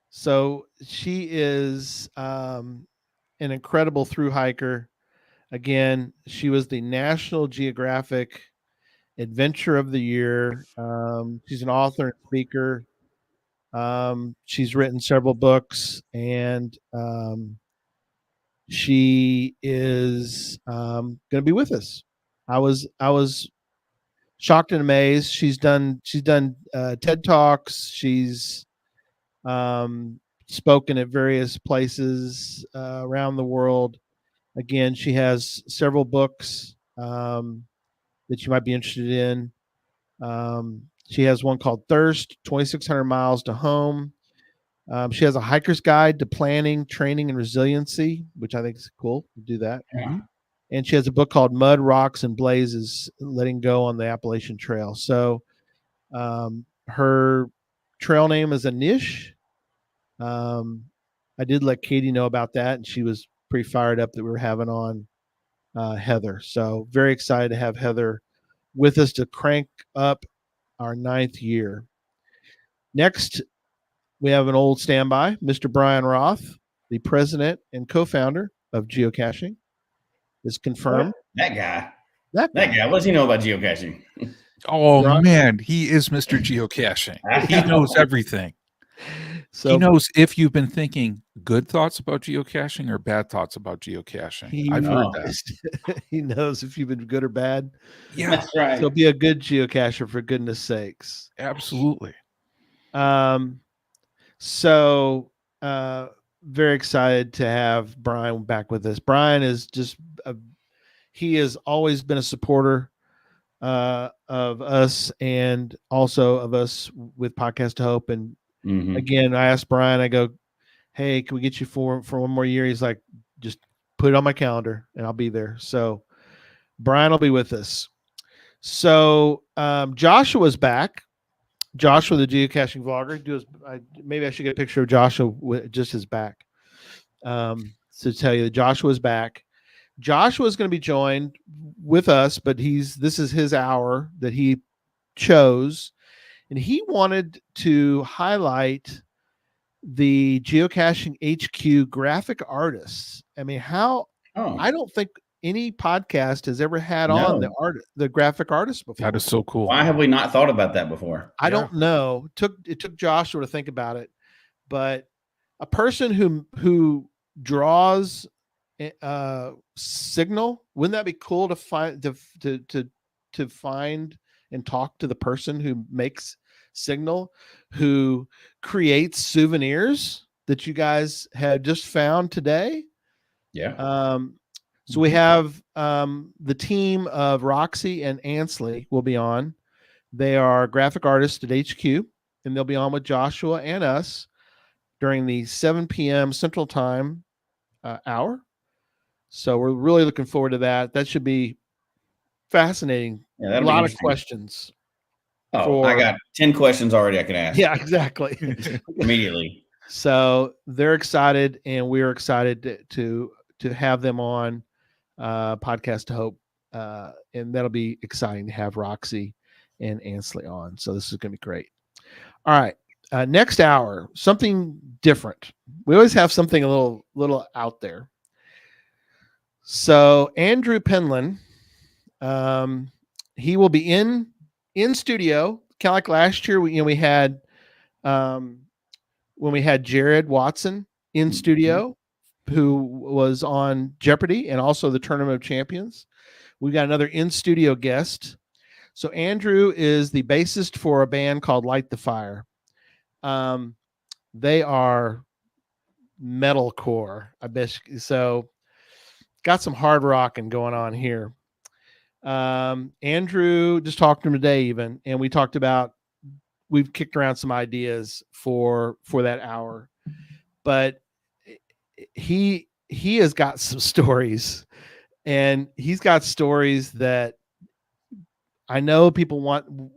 [SPEAKER 3] So she is an incredible thru hiker. Again, she was the National Geographic Adventure of the Year. She's an author and speaker. She's written several books, and she is going to be with us. I was shocked and amazed. She's done TED Talks. She's spoken at various places around the world. Again, she has several books that you might be interested in. She has one called Thirst, 2,600 Miles to Home. She has a hiker's guide to planning, training, and resiliency, which I think is cool to do that.
[SPEAKER 5] Yeah.
[SPEAKER 3] And she has a book called Mud, Rocks, and Blazes, Letting Go on the Appalachian Trail. So her trail name is Anish. I did let Katie know about that, and she was pretty fired up that we were having on Heather. So very excited to have Heather with us to crank up our 9th year. Next, we have an old standby, Mr. Brian Roth, the president and co-founder of Geocaching, is confirmed.
[SPEAKER 5] That guy.
[SPEAKER 3] That guy.
[SPEAKER 5] What does he know about geocaching?
[SPEAKER 4] Oh,
[SPEAKER 3] Brian?
[SPEAKER 4] man, he is Mr. Geocaching. He knows everything.
[SPEAKER 3] So
[SPEAKER 4] he knows if you've been thinking good thoughts about geocaching or bad thoughts about geocaching. I've heard that.
[SPEAKER 3] He knows if you've been good or bad.
[SPEAKER 4] Yeah,
[SPEAKER 5] that's right.
[SPEAKER 3] So be a good geocacher, for goodness sakes.
[SPEAKER 4] Absolutely.
[SPEAKER 3] So very excited to have Brian back with us. Brian is just he has always been a supporter of us, and also of us with Podcast Hope. And again, I asked Brian, I go, hey, can we get you for one more year? He's like, just put it on my calendar and I'll be there. So Brian will be with us. So Joshua's back. Joshua, the geocaching vlogger. Maybe I should get a picture of Joshua with just his back. To tell you that Joshua's back. Joshua is going to be joined with us, but this is his hour that he chose, and he wanted to highlight the Geocaching HQ graphic artists. I mean, I don't think any podcast has ever had on the graphic artists before.
[SPEAKER 4] That is so cool.
[SPEAKER 5] Why have we not thought about that before?
[SPEAKER 3] I don't know. It took Joshua to think about it, but a person who draws Signal. Wouldn't that be cool to find to find and talk to the person who makes Signal, who creates souvenirs that you guys had just found today?
[SPEAKER 5] Yeah.
[SPEAKER 3] So we have the team of Roxy and Ansley will be on. They are graphic artists at HQ, and they'll be on with Joshua and us during the 7 p.m. Central Time hour. So we're really looking forward to that. That should be fascinating.
[SPEAKER 5] Yeah,
[SPEAKER 3] A
[SPEAKER 5] that'll be
[SPEAKER 3] lot of
[SPEAKER 5] interesting. questions. I got 10 questions already I can ask.
[SPEAKER 3] Yeah, exactly.
[SPEAKER 5] Immediately.
[SPEAKER 3] So they're excited, and we're excited to have them on Podcast to Hope, and that'll be exciting to have Roxy and Ansley on. So this is going to be great. All right, next hour, something different. We always have something a little out there. So Andrew Penland, he will be in studio, kind of like last year. We had when we had Jared Watson in studio, who was on Jeopardy and also the Tournament of Champions. We got another in studio guest. So Andrew is the bassist for a band called Light the Fire. They are metalcore, I bet. So got some hard rocking going on here. Andrew just talked to him today even, and we talked about, we've kicked around some ideas for that hour, but he has got some stories, and he's got stories that I know people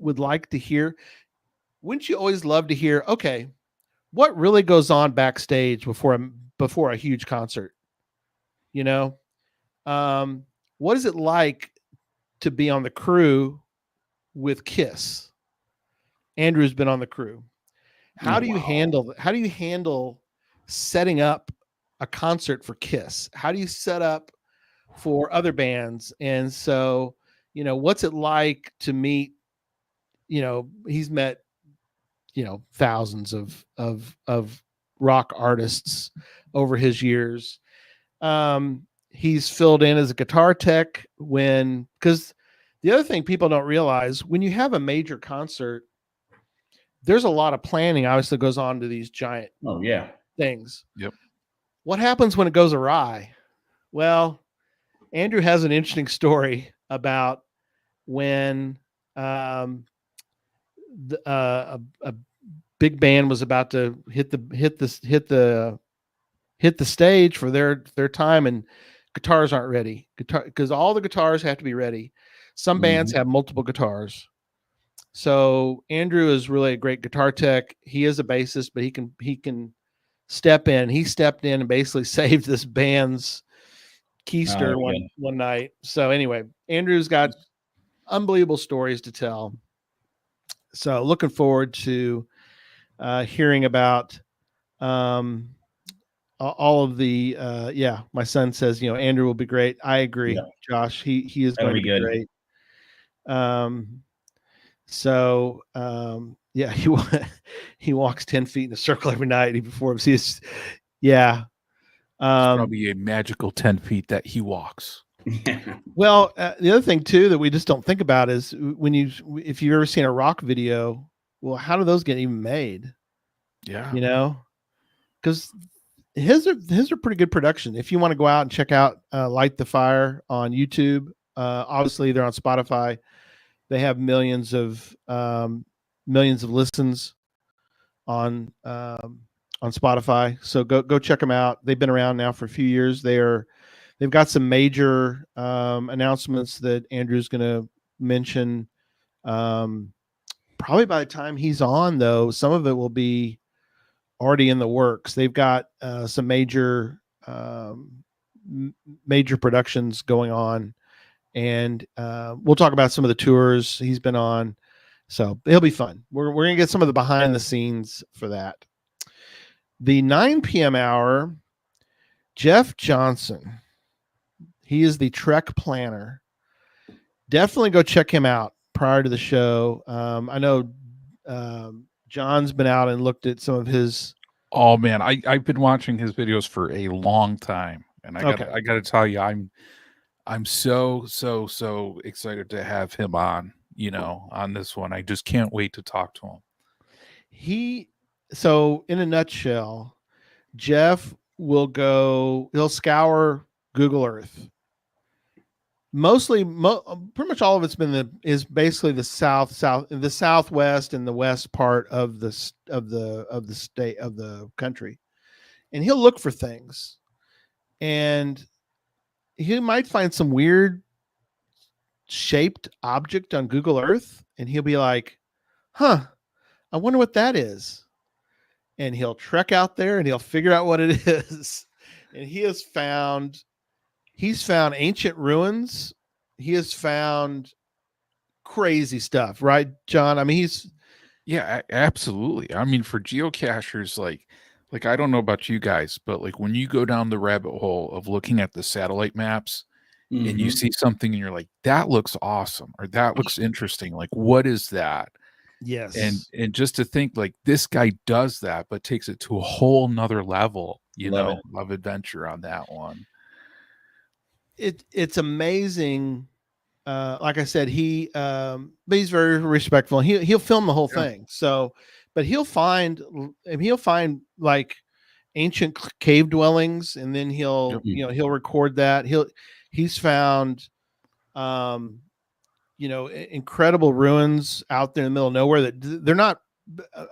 [SPEAKER 3] would like to hear. Wouldn't you always love to hear, okay, what really goes on backstage before a huge concert? You know, what is it like to be on the crew with Kiss? Andrew's been on the crew. How do you handle setting up a concert for Kiss? How do you set up for other bands? And so, what's it like to meet, he's met, thousands of rock artists over his years. He's filled in as a guitar tech because the other thing people don't realize, when you have a major concert, there's a lot of planning obviously goes on to these giant things.
[SPEAKER 4] Yep.
[SPEAKER 3] What happens when it goes awry? Well, Andrew has an interesting story about when a big band was about to hit the stage for their time, and guitars aren't ready. Because all the guitars have to be ready. Some bands have multiple guitars. So Andrew is really a great guitar tech. He is a bassist, but he can step in. He stepped in and basically saved this band's keister one night. So anyway, Andrew's got unbelievable stories to tell. So looking forward to hearing about all of the my son says, Andrew will be great. I agree, Josh. He is going to be great. So he walks 10 feet in a circle every night. He performs. It's
[SPEAKER 4] probably a magical 10 feet that he walks.
[SPEAKER 3] Well, the other thing too that we just don't think about is if you've ever seen a rock video, well, how do those get even made?
[SPEAKER 4] Yeah,
[SPEAKER 3] because his are pretty good production. If you want to go out and check out Light the Fire on YouTube, obviously they're on Spotify. They have millions of listens on Spotify. So go check them out. They've been around now for a few years. They've got some major announcements that Andrew's going to mention. Probably by the time he's on, though, some of it will be already in the works. They've got some major productions going on. And we'll talk about some of the tours he's been on. So it'll be fun. We're going to get some of the behind the scenes for that. The 9 p.m. hour, Jeff Johnson. He is the Trek planner. Definitely go check him out prior to the show. I know John's been out and looked at some of his.
[SPEAKER 4] Oh, man. I've been watching his videos for a long time. and
[SPEAKER 3] Okay.
[SPEAKER 4] I gotta tell you, I'm so excited to have him on. On this one, I just can't wait to talk to him.
[SPEAKER 3] So in a nutshell, Jeff he'll scour Google Earth. Mostly, pretty much all of it's is basically the the southwest and the west part of the state of the country, and he'll look for things, and he might find some weird shaped object on Google Earth, and he'll be like, "Huh, I wonder what that is." And he'll trek out there and he'll figure out what it is. And he's found ancient ruins. He has found crazy stuff, right, John? I mean,
[SPEAKER 4] Absolutely. I mean, for geocachers, like I don't know about you guys, but like when you go down the rabbit hole of looking at the satellite maps and you see something and you're like, that looks awesome, or that looks interesting. Like, what is that?
[SPEAKER 3] yes.
[SPEAKER 4] And just to think like this guy does that, but takes it to a whole nother level,
[SPEAKER 5] Love it.
[SPEAKER 4] of adventure on that one.
[SPEAKER 3] It's amazing. Like I said, but he's very respectful. He'll film the whole thing. So, but he'll find like ancient cave dwellings, and then he'll record that. He's found, incredible ruins out there in the middle of nowhere that they're not.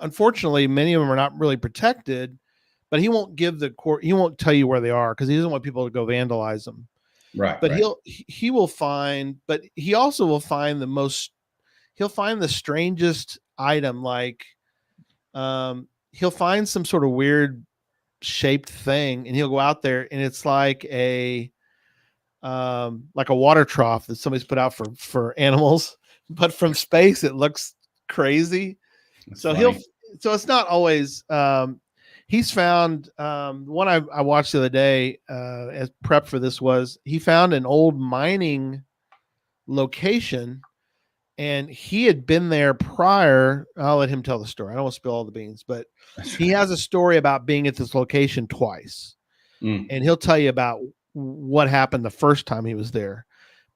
[SPEAKER 3] Unfortunately, many of them are not really protected. But he won't he won't tell you where they are because he doesn't want people to go vandalize them.
[SPEAKER 5] Right.
[SPEAKER 3] But
[SPEAKER 5] right.
[SPEAKER 3] he will find, but he also will find he'll find the strangest item. Like, he'll find some sort of weird shaped thing, and he'll go out there, and it's like a water trough that somebody's put out for animals, but from space it looks crazy.
[SPEAKER 5] That's
[SPEAKER 3] So
[SPEAKER 5] funny.
[SPEAKER 3] so it's not always. He's found one I watched the other day as prep for this was he found an old mining location, and he had been there prior. I'll let him tell the story. I don't want to spill all the beans, but he has a story about being at this location twice, and he'll tell you about what happened the first time he was there.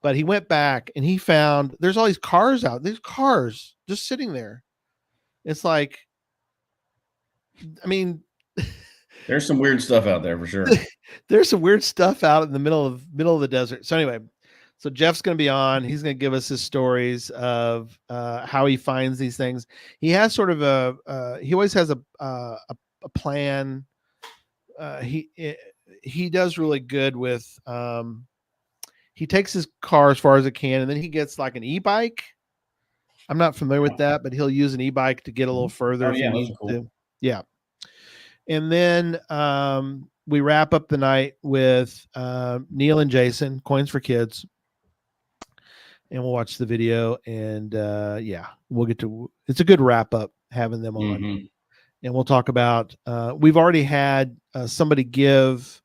[SPEAKER 3] But he went back and he found there's all these cars out. These cars just sitting there. It's like, I mean,
[SPEAKER 5] There's some weird stuff out there for sure.
[SPEAKER 3] there's some weird stuff out in the middle of the desert. So anyway, so Jeff's going to be on. He's going to give us his stories of how he finds these things. He has sort of he always has a plan. He does really good with. He takes his car as far as it can, and then he gets like an e-bike. I'm not familiar with that, but he'll use an e-bike to get a little further
[SPEAKER 5] Oh,
[SPEAKER 3] if
[SPEAKER 5] yeah,
[SPEAKER 3] he
[SPEAKER 5] those
[SPEAKER 3] needs
[SPEAKER 5] are cool.
[SPEAKER 3] to. Yeah. And then we wrap up the night with Neil and Jason, Coins for Kids. And we'll watch the video. And we'll get to it's a good wrap up having them on.
[SPEAKER 5] Mm-hmm.
[SPEAKER 3] And we'll talk about we've already had somebody give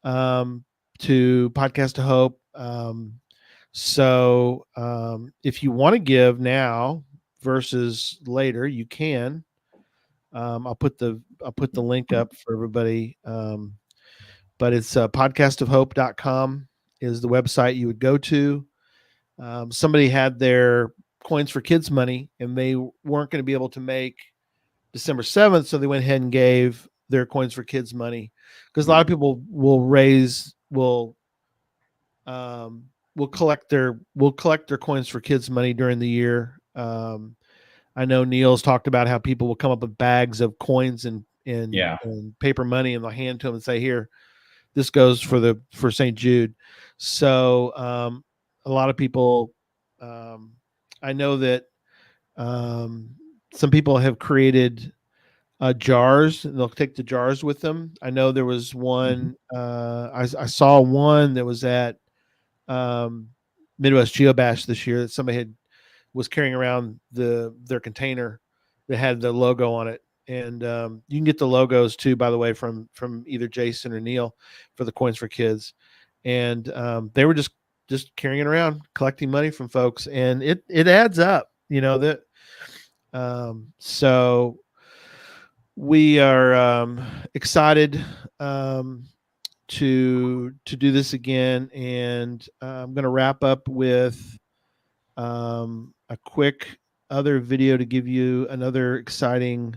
[SPEAKER 3] to Podcast to Hope. So if you want to give now versus later, you can. I'll put the link up for everybody. But it's podcastofhope.com is the website you would go to. Somebody had their Coins for Kids money and they weren't going to be able to make December 7th. So they went ahead and gave their Coins for Kids money because a lot of people will collect their Coins for Kids money during the year. I know Neil's talked about how people will come up with bags of coins and paper money, and they'll hand to them and say, "Here, this goes for St. Jude." So a lot of people, I know that some people have created jars, and they'll take the jars with them. I know there was one. I saw one that was at Midwest Geocache this year that somebody was carrying around their container that had the logo on it. And you can get the logos too, by the way, from either Jason or Neil for the Coins for Kids. And they were just carrying it around, collecting money from folks, and it adds up, that. So we are excited to do this again, and I'm going to wrap up with a quick other video to give you another exciting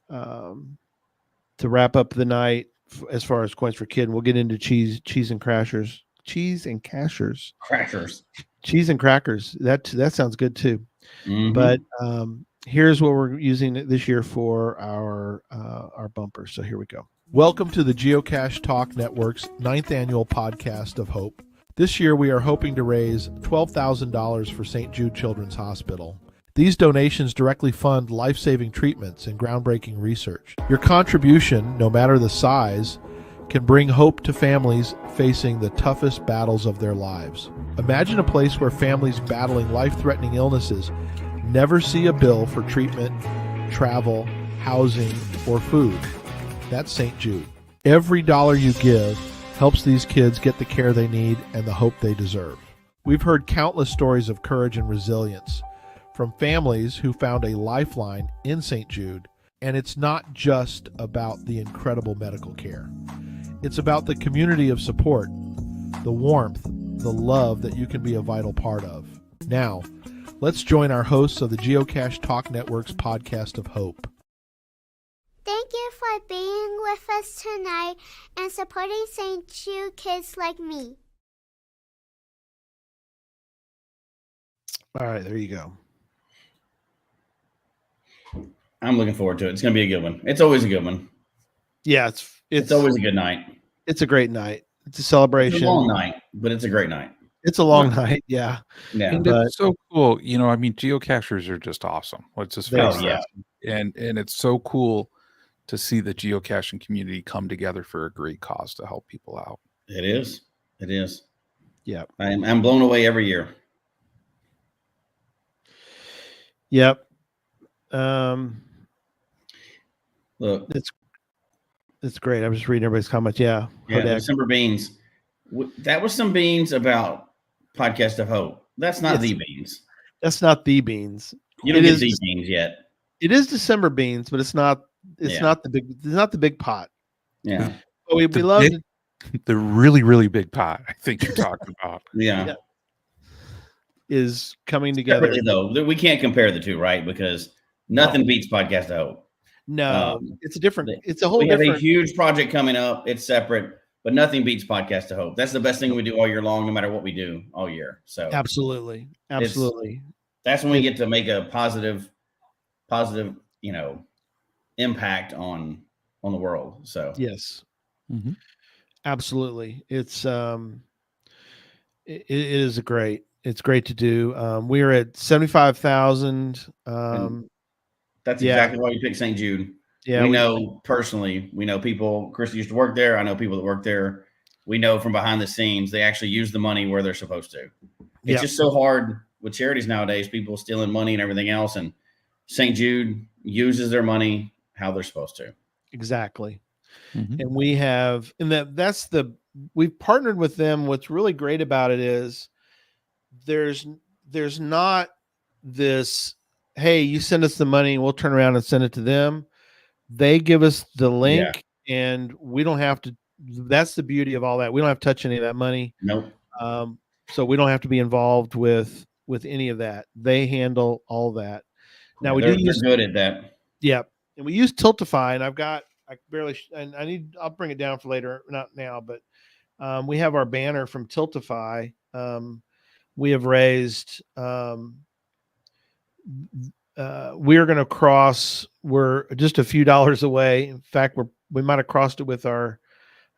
[SPEAKER 3] to wrap up the night as far as coins for kid. And we'll get into cheese and crackers,
[SPEAKER 5] Crashers.
[SPEAKER 3] cheese and crackers. That sounds good too.
[SPEAKER 5] Mhm.
[SPEAKER 3] But here's what we're using this year for our bumper. So here we go.
[SPEAKER 6] Welcome to the Geocache Talk Network's 9th annual podcast of hope. This year we are hoping to raise $12,000 for St. Jude Children's Hospital. These donations directly fund life-saving treatments and groundbreaking research. Your contribution, no matter the size, can bring hope to families facing the toughest battles of their lives. Imagine a place where families battling life-threatening illnesses never see a bill for treatment, travel, housing, or food. That's St. Jude. Every dollar you give helps these kids get the care they need and the hope they deserve. We've heard countless stories of courage and resilience from families who found a lifeline in St. Jude, and it's not just about the incredible medical care. It's about the community of support, the warmth, the love that you can be a vital part of. Now, let's join our hosts of the Geocache Talk Network's podcast of hope.
[SPEAKER 9] Thank you for being with us tonight and supporting St. Jude kids like me.
[SPEAKER 3] All right, there you go.
[SPEAKER 5] I'm looking forward to it. It's going to be a good one. It's always a good one.
[SPEAKER 3] Yeah,
[SPEAKER 5] It's always a good night.
[SPEAKER 3] It's a great night. It's a celebration.
[SPEAKER 5] It's a long night, but it's a great night.
[SPEAKER 3] It's a long night, yeah.
[SPEAKER 5] Yeah.
[SPEAKER 4] And
[SPEAKER 3] But-
[SPEAKER 4] it's so cool. You know, I mean, geocachers are just awesome. Let's just face
[SPEAKER 5] Oh, yeah.
[SPEAKER 4] it. And it's so cool to see the geocaching community come together for a great cause to help people out.
[SPEAKER 5] It is. It is.
[SPEAKER 3] Yeah.
[SPEAKER 5] I'm blown away every year.
[SPEAKER 3] Yep.
[SPEAKER 5] Look,
[SPEAKER 3] It's great. I'm just reading everybody's comments. Yeah.
[SPEAKER 5] yeah,
[SPEAKER 3] Hodak.
[SPEAKER 5] December beans. That was some beans about Podcast of Hope. That's not
[SPEAKER 3] It's-
[SPEAKER 5] the beans.
[SPEAKER 3] That's not the beans.
[SPEAKER 5] You don't
[SPEAKER 3] It
[SPEAKER 5] get
[SPEAKER 3] is-
[SPEAKER 5] the beans yet.
[SPEAKER 3] It is December beans, but it's not. It's
[SPEAKER 5] Yeah.
[SPEAKER 3] not the big. It's not the big pot.
[SPEAKER 5] Yeah.
[SPEAKER 3] But we
[SPEAKER 4] The
[SPEAKER 3] love
[SPEAKER 4] big-
[SPEAKER 3] it.
[SPEAKER 4] The really, really big pot, I think you're talking about.
[SPEAKER 5] Yeah.
[SPEAKER 3] Yeah. Is coming together.
[SPEAKER 5] Separately, though, we can't compare the two, right? Because nothing beats Podcast of Hope.
[SPEAKER 3] No, it's a different.
[SPEAKER 5] the-
[SPEAKER 3] It's a whole
[SPEAKER 5] We have
[SPEAKER 3] different.
[SPEAKER 5] a huge project coming up. It's separate, but nothing beats Podcast of Hope. That's the best thing we do all year long, no matter what we do all year. So
[SPEAKER 3] Absolutely.
[SPEAKER 5] that's when we get to make a positive, impact on the world. So
[SPEAKER 3] Yes.
[SPEAKER 4] Mhm.
[SPEAKER 3] Absolutely. It's it is great. It's great to do. We are at 75,000.
[SPEAKER 5] that's
[SPEAKER 3] yeah.
[SPEAKER 5] exactly why we picked St. Jude.
[SPEAKER 3] Yeah.
[SPEAKER 5] we know personally, we know people. Chris used to work there. I know people that work there. We know from behind the scenes, they actually use the money where they're supposed to. It's
[SPEAKER 3] Yeah.
[SPEAKER 5] just so hard with charities nowadays, people stealing money and everything else. And St. Jude uses their money how they're supposed to.
[SPEAKER 3] Exactly.
[SPEAKER 4] Mhm.
[SPEAKER 3] And we have, and we've partnered with them. What's really great about it is there's not this, hey, you send us the money, we'll turn around and send it to them. They give us the link and we don't have to, that's the beauty of all that. We don't have to touch any of that money.
[SPEAKER 5] Nope.
[SPEAKER 3] So we don't have to be involved with any of that. They handle all that. Now we
[SPEAKER 5] they're
[SPEAKER 3] do use,
[SPEAKER 5] good at that.
[SPEAKER 3] yeah, and we use Tiltify, and I'll bring it down for later, not now, but we have our banner from Tiltify. We have raised, we're going to cross, we're just a few dollars away. In fact, we might have crossed it with our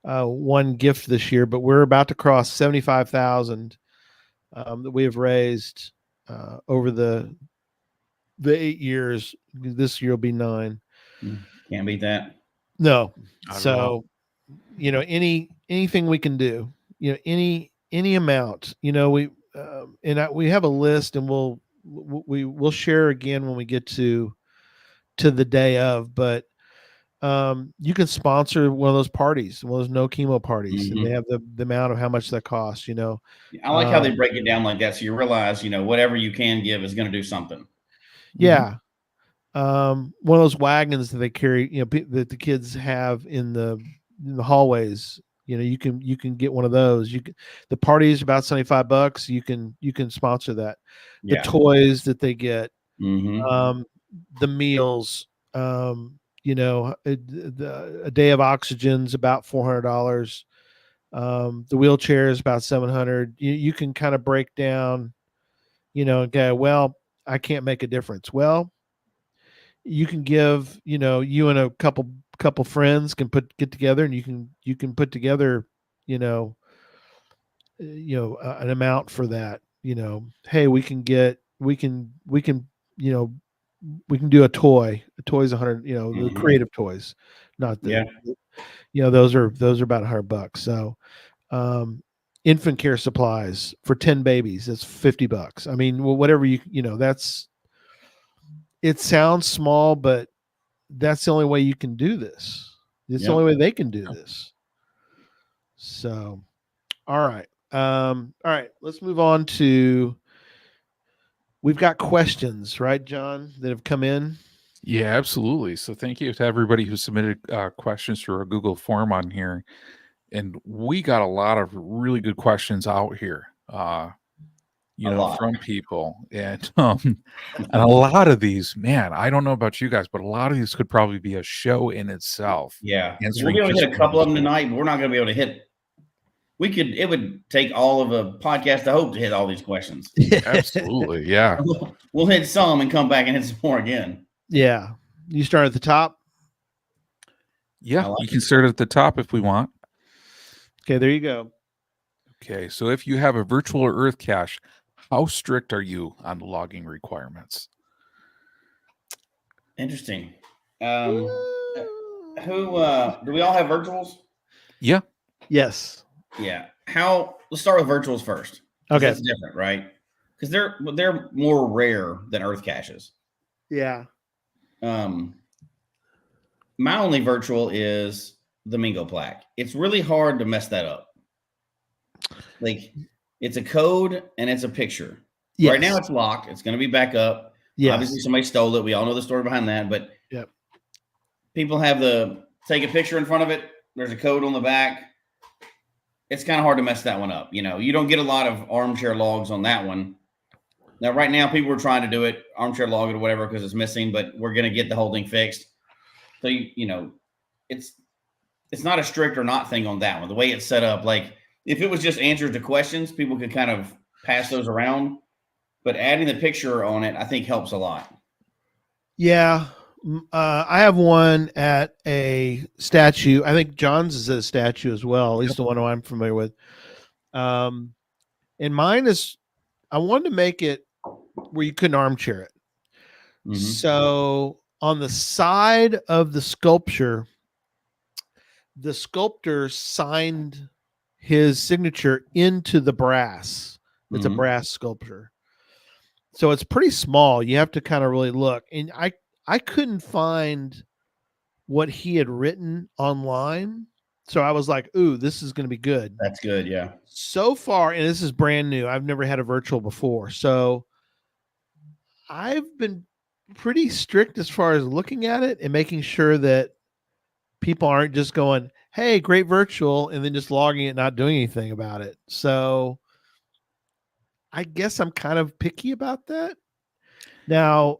[SPEAKER 3] one gift this year, but we're about to cross 75,000 that we have raised over the 8 years. This year will be 9.
[SPEAKER 5] Can't beat that.
[SPEAKER 3] No.
[SPEAKER 4] Not at
[SPEAKER 3] So,
[SPEAKER 4] all.
[SPEAKER 3] anything we can do, any amount, we have a list, and we'll share again when we get to the day of, but you can sponsor one of those parties, one of those no chemo parties, and they have the amount of how much that costs,
[SPEAKER 5] I like how they break it down like that. So you realize, whatever you can give is going to do something.
[SPEAKER 3] Yeah. One of those wagons that they carry, that the kids have in the hallways, you can get one of those. The party is about $75. You can sponsor that. The
[SPEAKER 5] Yeah.
[SPEAKER 3] toys that they get,
[SPEAKER 5] Mm-hmm.
[SPEAKER 3] the meals, a day of oxygen's about $400. The wheelchair is about 700. You can kind of break down, and go, well, I can't make a difference. Well, you can give, you and a couple friends can get together, and you can put together, you know, an amount for that. Hey, we can, we can do a toy. A toy's 100. The
[SPEAKER 5] Mm-hmm.
[SPEAKER 3] creative toys, not
[SPEAKER 5] Yeah.
[SPEAKER 3] those are about $100. So, infant care supplies for 10 babies, that's $50. I mean, whatever that's, it sounds small, but that's the only way you can do this. It's the
[SPEAKER 5] Yep.
[SPEAKER 3] only way they can do this. So, all right. All right, let's move on to, we've got questions, right, John, that have come in.
[SPEAKER 4] Yeah, absolutely. So thank you to everybody who submitted questions through our Google form on here. And we got a lot of really good questions out here,
[SPEAKER 5] A lot.
[SPEAKER 4] from people. And a lot of these, man, I don't know about you guys, but a lot of these could probably be a show in itself.
[SPEAKER 5] Yeah. We'll
[SPEAKER 4] Answering
[SPEAKER 5] be able to
[SPEAKER 4] just
[SPEAKER 5] hit a couple of them
[SPEAKER 4] one.
[SPEAKER 5] tonight, but we're not going to be able to hit. It would take all of a podcast to hope to hit all these questions.
[SPEAKER 4] Absolutely. Yeah.
[SPEAKER 5] We'll hit some and come back and hit some more again.
[SPEAKER 3] Yeah. You start at the top.
[SPEAKER 4] Yeah.
[SPEAKER 5] like
[SPEAKER 4] You can start at the top if we want.
[SPEAKER 3] Okay, there you go.
[SPEAKER 4] Okay. So if you have a virtual Earth cache, how strict are you on the logging requirements?
[SPEAKER 5] Interesting. Who do we all have virtuals?
[SPEAKER 4] Yeah.
[SPEAKER 3] Yes.
[SPEAKER 5] Yeah. Let's start with virtuals first.
[SPEAKER 3] Okay.
[SPEAKER 5] That's different, right? Because they're more rare than Earth caches.
[SPEAKER 3] Yeah.
[SPEAKER 5] My only virtual is the Mingo plaque. It's really hard to mess that up. Like, it's a code and it's a picture.
[SPEAKER 3] Yes.
[SPEAKER 5] Right now it's locked. It's going to be back up.
[SPEAKER 3] Yes.
[SPEAKER 5] Obviously somebody stole it. We all know the story behind that, but
[SPEAKER 3] Yep.
[SPEAKER 5] people have take a picture in front of it. There's a code on the back. It's kind of hard to mess that one up. You don't get a lot of armchair logs on that one. Now, right now, people are trying to do it, armchair log it or whatever, because it's missing, but we're going to get the whole thing fixed. So, it's not a strict or not thing on that one. The way it's set up, like if it was just answers to questions, people could kind of pass those around. But adding the picture on it, I think, helps a lot.
[SPEAKER 3] Yeah. I have one at a statue. I think John's is a statue as well, at least the one I'm familiar with. And mine is, I wanted to make it where you couldn't armchair it.
[SPEAKER 5] Mm-hmm.
[SPEAKER 3] So on the side of the sculpture signed his signature into the brass. It's a brass sculpture. So it's pretty small. You have to kind of really look. And I couldn't find what he had written online. So I was like, ooh, this is going to be good.
[SPEAKER 5] That's good. Yeah.
[SPEAKER 3] So far, and this is brand new, I've never had a virtual before. So I've been pretty strict as far as looking at it and making sure that people aren't just going, hey, great virtual, and then just logging it, not doing anything about it. So I guess I'm kind of picky about that. Now,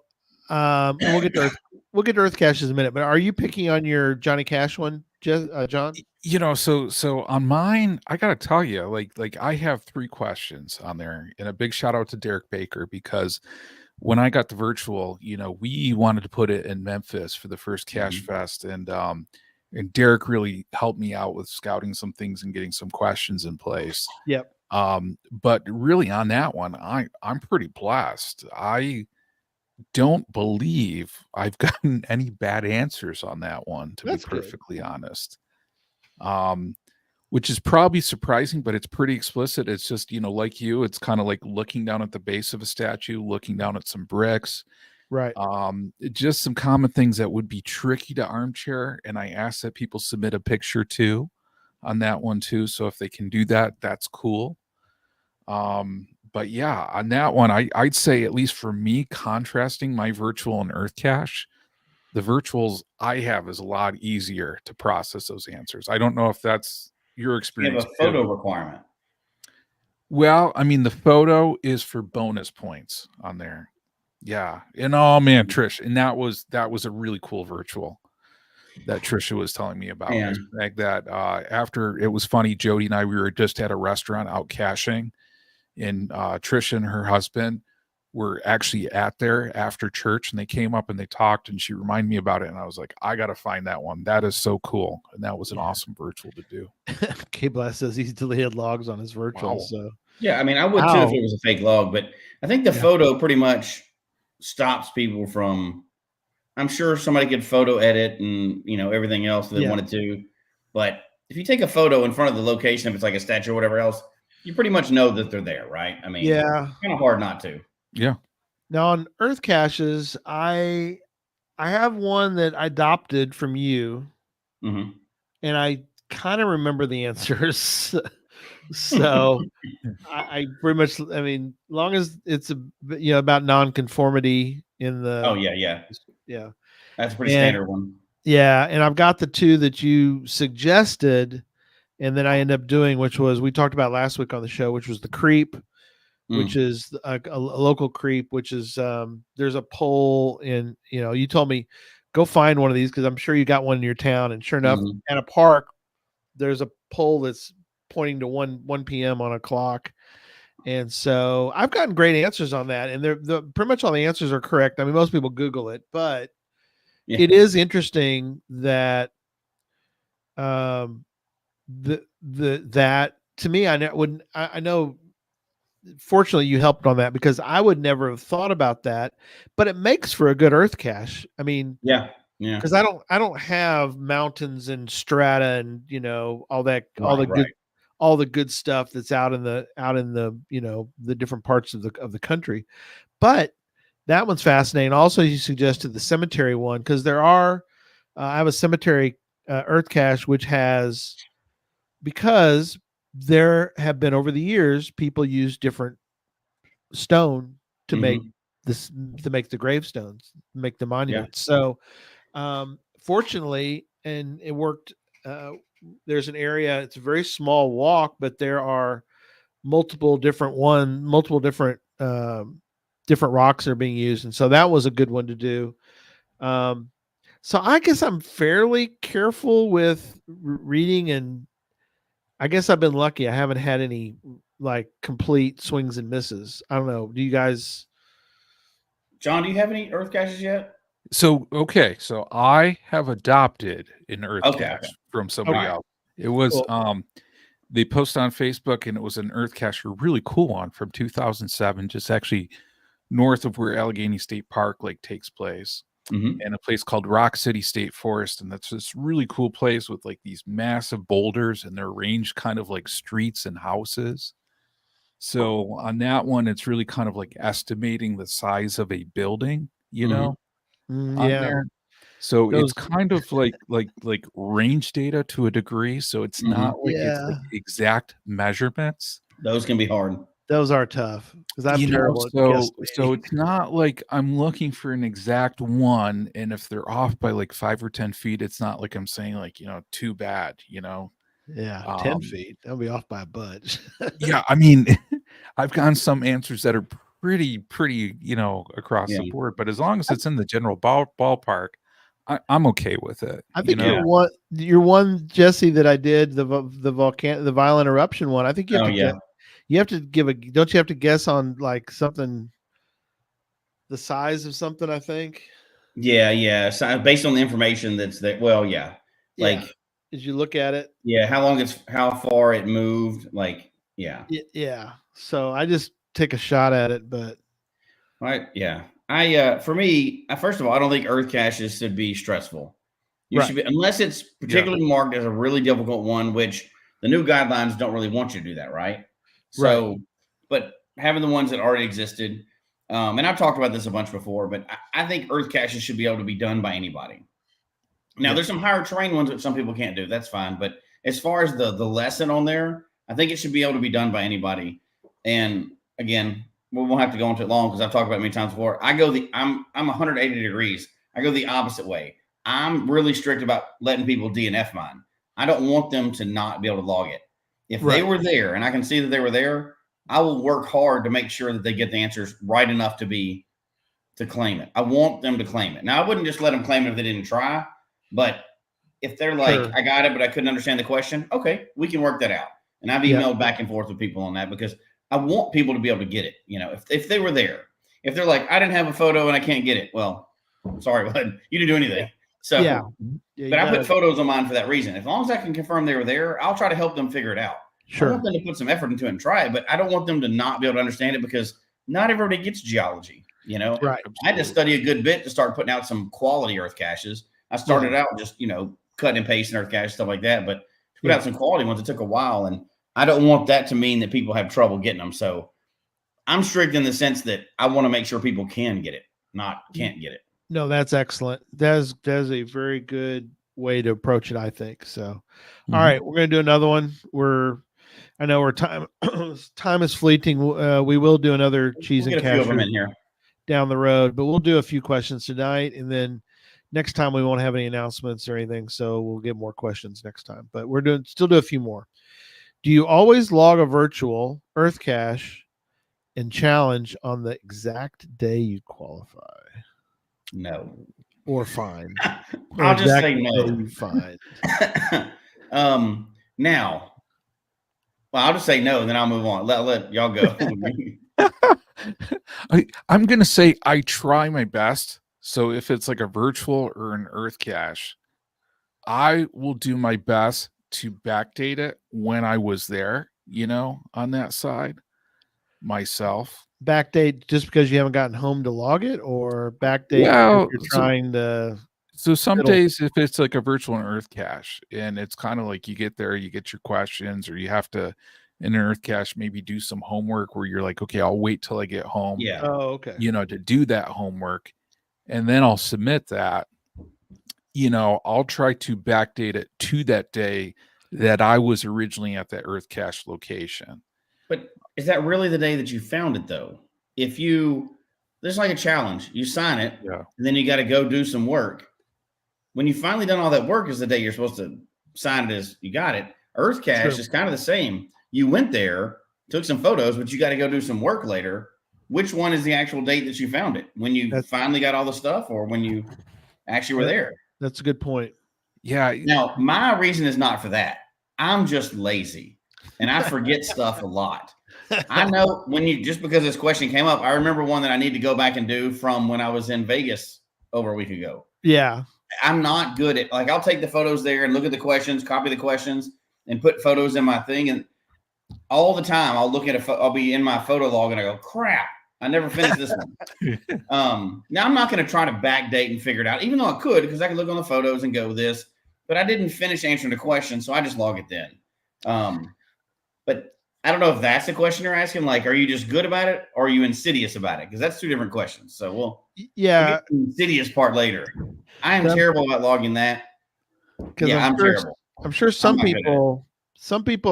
[SPEAKER 3] and we'll get to Earth caches in a minute, but are you picking on your Johnny Cash one, John?
[SPEAKER 4] So on mine, I gotta tell you, like I have 3 questions on there, and a big shout out to Derek Baker, because when I got the virtual, we wanted to put it in Memphis for the first Cache Fest, and Derek really helped me out with scouting some things and getting some questions in place.
[SPEAKER 3] Yep.
[SPEAKER 4] But really on that one, I'm pretty blessed. I don't believe I've gotten any bad answers on that one, to
[SPEAKER 3] That's
[SPEAKER 4] be perfectly honest. Which is probably surprising, but it's pretty explicit. It's just, like you, it's kind of like looking down at the base of a statue, looking down at some bricks.
[SPEAKER 3] Right.
[SPEAKER 4] Just some common things that would be tricky to armchair. And I ask that people submit a picture too on that one too. So if they can do that, that's cool. But yeah, on that one, I'd say, at least for me, contrasting my virtual and Earth cache, the virtuals I have is a lot easier to process those answers. I don't know if that's, your
[SPEAKER 5] You
[SPEAKER 4] experience.
[SPEAKER 5] have a photo requirement.
[SPEAKER 4] Well, I mean, the photo is for bonus points on there. Yeah. And oh man, Trish, and that was a really cool virtual that Trisha was telling me about.
[SPEAKER 5] Yeah.
[SPEAKER 4] Was the fact that after it was funny, Jody and I, we were just at a restaurant out caching, and Trisha and her husband were actually at there after church, and they came up and they talked, and she reminded me about it, and I was like, I gotta find that one. That is so cool. And that was an awesome virtual to do.
[SPEAKER 3] K-Blast says he's deleted logs on his virtual.
[SPEAKER 4] Wow.
[SPEAKER 3] So
[SPEAKER 5] Yeah, I mean, I would too if it was a fake log, but I think the photo pretty much stops people from. I'm sure somebody could photo edit and everything else they wanted to, but if you take a photo in front of the location, if it's like a statue or whatever else, you pretty much know that they're there, right? I mean, it's kind of hard not to.
[SPEAKER 4] Yeah.
[SPEAKER 3] Now on Earth caches, I have one that I adopted from you,
[SPEAKER 5] Mm-hmm.
[SPEAKER 3] and I kind of remember the answers. So I pretty much, I mean, long as it's about nonconformity in the.
[SPEAKER 5] Oh yeah. That's a pretty standard one.
[SPEAKER 3] Yeah, and I've got the two that you suggested, and then I end up doing, which was we talked about last week on the show, which was the creep, which is a local creep, which is there's a pole in, you told me go find one of these because I'm sure you got one in your town, and sure enough, at a park, there's a pole that's pointing to 1 p.m. on a clock. And so I've gotten great answers on that, and they're pretty much all the answers are correct. I mean, most people Google it, but it is interesting that that to me, I know fortunately you helped on that because I would never have thought about that, but it makes for a good earth cache. I mean, because I don't have mountains and strata and all that, all the good stuff that's out in the the different parts of the country. But that one's fascinating. Also, you suggested the cemetery one because there are I have a cemetery earth cache which has, because there have been over the years people use different stone to make the gravestones, make the monuments. So fortunately, and it worked, there's an area, it's a very small walk, but there are multiple different different rocks that are being used, and so that was a good one to do. So I guess I'm fairly careful with reading, and I guess I've been lucky. I haven't had any like complete swings and misses. I don't know. Do you guys?
[SPEAKER 5] John, do you have any earth caches yet?
[SPEAKER 4] So I have adopted an earth cache from somebody else. It was they posted on Facebook, and it was an earth cache, a really cool one from 2007, just actually north of where Allegheny State Park takes place, and a place called Rock City State Forest. And that's this really cool place with these massive boulders, and they're arranged kind of like streets and houses. So on that one, it's really kind of like estimating the size of a building, on there. So it's kind of like range data to a degree. So it's not it's exact measurements.
[SPEAKER 5] Those can be hard.
[SPEAKER 3] Those are tough because I'm terrible at guesstimating.
[SPEAKER 4] So it's not like I'm looking for an exact one, and if they're off by 5 or 10 feet, it's not like I'm saying too bad,
[SPEAKER 3] Yeah, 10 feet. That'll be off by a bunch.
[SPEAKER 4] Yeah, I mean, I've gotten some answers that are pretty, across the board, but as long as it's in the general ballpark, I'm okay with it.
[SPEAKER 3] I think your one, Jesse, that I did, the violent eruption one. I think you have to don't you have to guess on something, the size of something? I think.
[SPEAKER 5] Yeah. So based on the information that's there. Well, yeah.
[SPEAKER 3] As you look at it.
[SPEAKER 5] Yeah. How far it moved. Yeah.
[SPEAKER 3] Yeah. So I just take a shot at it, but.
[SPEAKER 5] Right. Yeah. For me, first of all, I don't think earth caches should be stressful. You should be, unless it's particularly marked as a really difficult one, which the new guidelines don't really want you to do that, right? So, but having the ones that already existed, and I've talked about this a bunch before, but I think earth caches should be able to be done by anybody. Now, there's some higher terrain ones that some people can't do. That's fine. But as far as the lesson on there, I think it should be able to be done by anybody. And again, we won't have to go into it long because I've talked about it many times before. I'm 180 degrees. I go the opposite way. I'm really strict about letting people DNF mine. I don't want them to not be able to log it. If they
[SPEAKER 3] Right.
[SPEAKER 5] were there and I can see that they were there, I will work hard to make sure that they get the answers right enough to claim it. I want them to claim it. Now, I wouldn't just let them claim it if they didn't try, but if they're like,
[SPEAKER 3] Sure.
[SPEAKER 5] I got it, but I couldn't understand the question, okay, we can work that out. And I've emailed back and forth with people on that because I want people to be able to get it. You know, if they were there, if they're like, I didn't have a photo and I can't get it. Well, sorry, bud, you didn't do anything. So,
[SPEAKER 3] Yeah,
[SPEAKER 5] but I put photos on mine for that reason. As long as I can confirm they were there, I'll try to help them figure it out. I
[SPEAKER 3] Sure.
[SPEAKER 5] want them to put some effort into it and try it, but I don't want them to not be able to understand it because not everybody gets geology. You know,
[SPEAKER 3] Right.
[SPEAKER 5] I had to study a good bit to start putting out some quality earth caches. I started out just, you know, cutting and pasting earth caches, stuff like that. But to put out some quality ones, it took a while. And I don't want that to mean that people have trouble getting them. So I'm strict in the sense that I want to make sure people can get it, not can't get it.
[SPEAKER 3] No, that's excellent. That's a very good way to approach it, I think. So, all right, we're going to do another one. I know we're time is fleeting. We will do another cheese
[SPEAKER 5] We'll
[SPEAKER 3] and
[SPEAKER 5] get a few of them
[SPEAKER 3] cashew
[SPEAKER 5] in here.
[SPEAKER 3] down the road, but we'll do a few questions tonight, and then next time we won't have any announcements or anything, so we'll get more questions next time. But we're still do a few more. Do you always log a virtual earth cache and challenge on the exact day you qualify?
[SPEAKER 5] No.
[SPEAKER 3] Or find.
[SPEAKER 5] I'll just say no.
[SPEAKER 3] You find.
[SPEAKER 5] Now, well, I'll just say no, and then I'll move on. Let y'all go.
[SPEAKER 4] I'm going to say I try my best. So if it's like a virtual or an earth cache, I will do my best to backdate it when I was there, you know, on that side myself.
[SPEAKER 3] Backdate just because you haven't gotten home to log it, or backdate
[SPEAKER 4] Well,
[SPEAKER 3] if you're trying to.
[SPEAKER 4] So some days, if it's like a virtual and earth cache, and it's kind of like you get there, you get your questions, or you have to in an earth cache maybe do some homework where you're like, okay, I'll wait till I get home.
[SPEAKER 5] Yeah.
[SPEAKER 3] Oh, okay.
[SPEAKER 4] You know, to do that homework, and then I'll submit that. You know, I'll try to backdate it to that day that I was originally at that earth cache location.
[SPEAKER 5] But is that really the day that you found it, though? If there's like a challenge, you sign it, and then you got to go do some work. When you finally done all that work is the day you're supposed to sign it as you got it. Earth cache is kind of the same. You went there, took some photos, but you got to go do some work later. Which one is the actual date that you found it? When you finally got all the stuff, or when you actually were there?
[SPEAKER 3] That's a good point.
[SPEAKER 4] Yeah.
[SPEAKER 5] Now, my reason is not for that. I'm just lazy, and I forget stuff a lot. I know just because this question came up, I remember one that I need to go back and do from when I was in Vegas over a week ago.
[SPEAKER 3] Yeah.
[SPEAKER 5] I'm not good at, like, I'll take the photos there and look at the questions, copy the questions, and put photos in my thing. And all the time I'll look at I'll be in my photo log and I go, crap, I never finished this one. Now I'm not going to try to backdate and figure it out, even though I could, because I could look on the photos and go this, but I didn't finish answering the question. So I just log it then. But I don't know if that's the question you're asking. Like, are you just good about it, or are you insidious about it? Because that's two different questions. So we'll get the insidious part later. I am terrible about logging that. Yeah, I'm terrible.
[SPEAKER 3] I'm sure some people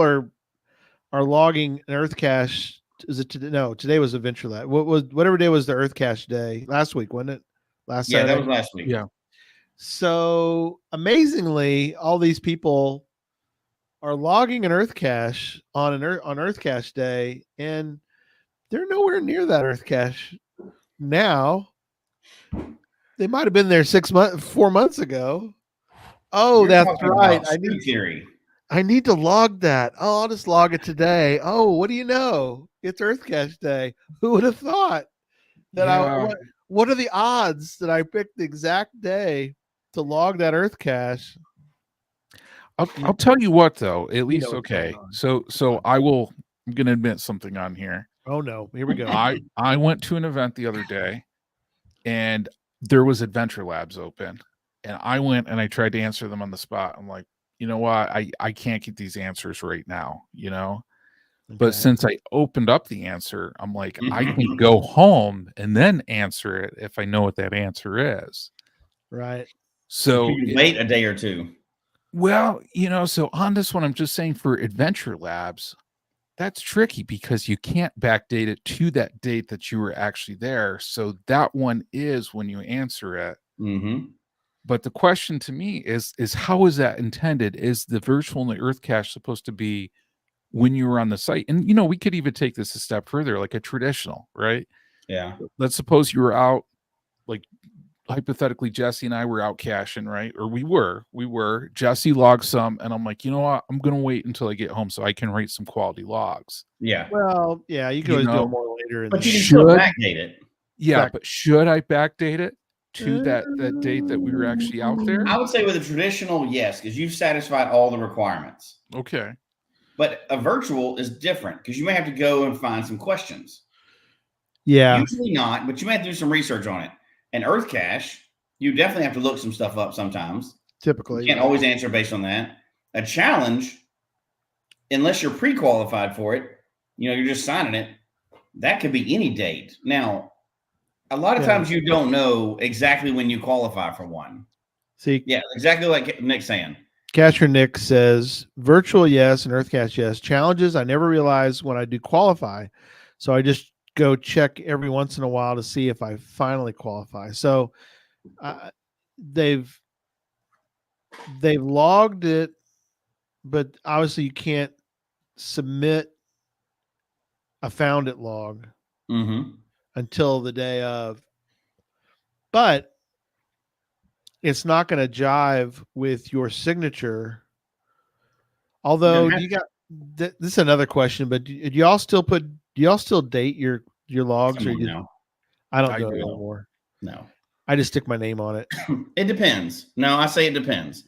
[SPEAKER 3] are logging an earth cache. Is it today? No, today was Adventure Lab. Whatever day was the earth cache day last week, wasn't it? Saturday?
[SPEAKER 5] That was last week.
[SPEAKER 4] Yeah.
[SPEAKER 3] So amazingly, all these people are logging an earth cache on earth cache day, and they're nowhere near that earth cache now. They might have been there 4 months ago. Oh, that's right. I need to log that. Oh, I'll just log it today. Oh, what do you know? It's earth cache day. Who would have thought that what are the odds that I picked the exact day to log that earth cache?
[SPEAKER 4] I'll tell you what, though, at least, okay. So I'm going to admit something on here.
[SPEAKER 3] Oh no, here we go.
[SPEAKER 4] I went to an event the other day, and there was Adventure Labs open, and I went and I tried to answer them on the spot. I'm like, you know what? I can't get these answers right now, you know? Okay. But since I opened up the answer, I'm like, I can go home and then answer it if I know what that answer is.
[SPEAKER 3] Right.
[SPEAKER 5] So you wait a day or two.
[SPEAKER 4] Well, you know, so on this one, I'm just saying for Adventure Labs, that's tricky because you can't backdate it to that date that you were actually there. So that one is when you answer it.
[SPEAKER 5] Mm-hmm.
[SPEAKER 4] But the question to me is how is that intended? Is the virtual and the earth cache supposed to be when you were on the site? And we could even take this a step further, like a traditional, right?
[SPEAKER 5] Yeah.
[SPEAKER 4] Let's suppose you were out, like hypothetically, Jesse and I were out caching, right? Or we were. Jesse logged some, and I'm like, you know what? I'm gonna wait until I get home so I can write some quality logs.
[SPEAKER 5] Yeah.
[SPEAKER 3] Well, yeah, you can always do it more later.
[SPEAKER 5] But you can still backdate it.
[SPEAKER 4] Yeah, but should I backdate it to that date that we were actually out there?
[SPEAKER 5] I would say with a traditional, yes, because you've satisfied all the requirements.
[SPEAKER 4] Okay.
[SPEAKER 5] But a virtual is different because you may have to go and find some questions.
[SPEAKER 3] Yeah.
[SPEAKER 5] Usually not, but you may have to do some research on it. And Earth Cache, you definitely have to look some stuff up sometimes.
[SPEAKER 3] Typically.
[SPEAKER 5] You can't always answer based on that. A challenge, unless you're pre-qualified for it, you're just signing it, that could be any date. Now, a lot of times you don't know exactly when you qualify for one.
[SPEAKER 3] See,
[SPEAKER 5] yeah, exactly like Nick's saying.
[SPEAKER 3] Cacher Nick says virtual yes and Earth Cache yes. Challenges I never realize when I do qualify, so I just go check every once in a while to see if I finally qualify. So they've logged it, but obviously you can't submit a found it log until the day of. But it's not going to jive with your signature. Although you got this is another question, but do y'all still date your logs or you? I don't do it anymore.
[SPEAKER 5] No,
[SPEAKER 3] I just stick my name on it.
[SPEAKER 5] It depends. No, I say it depends.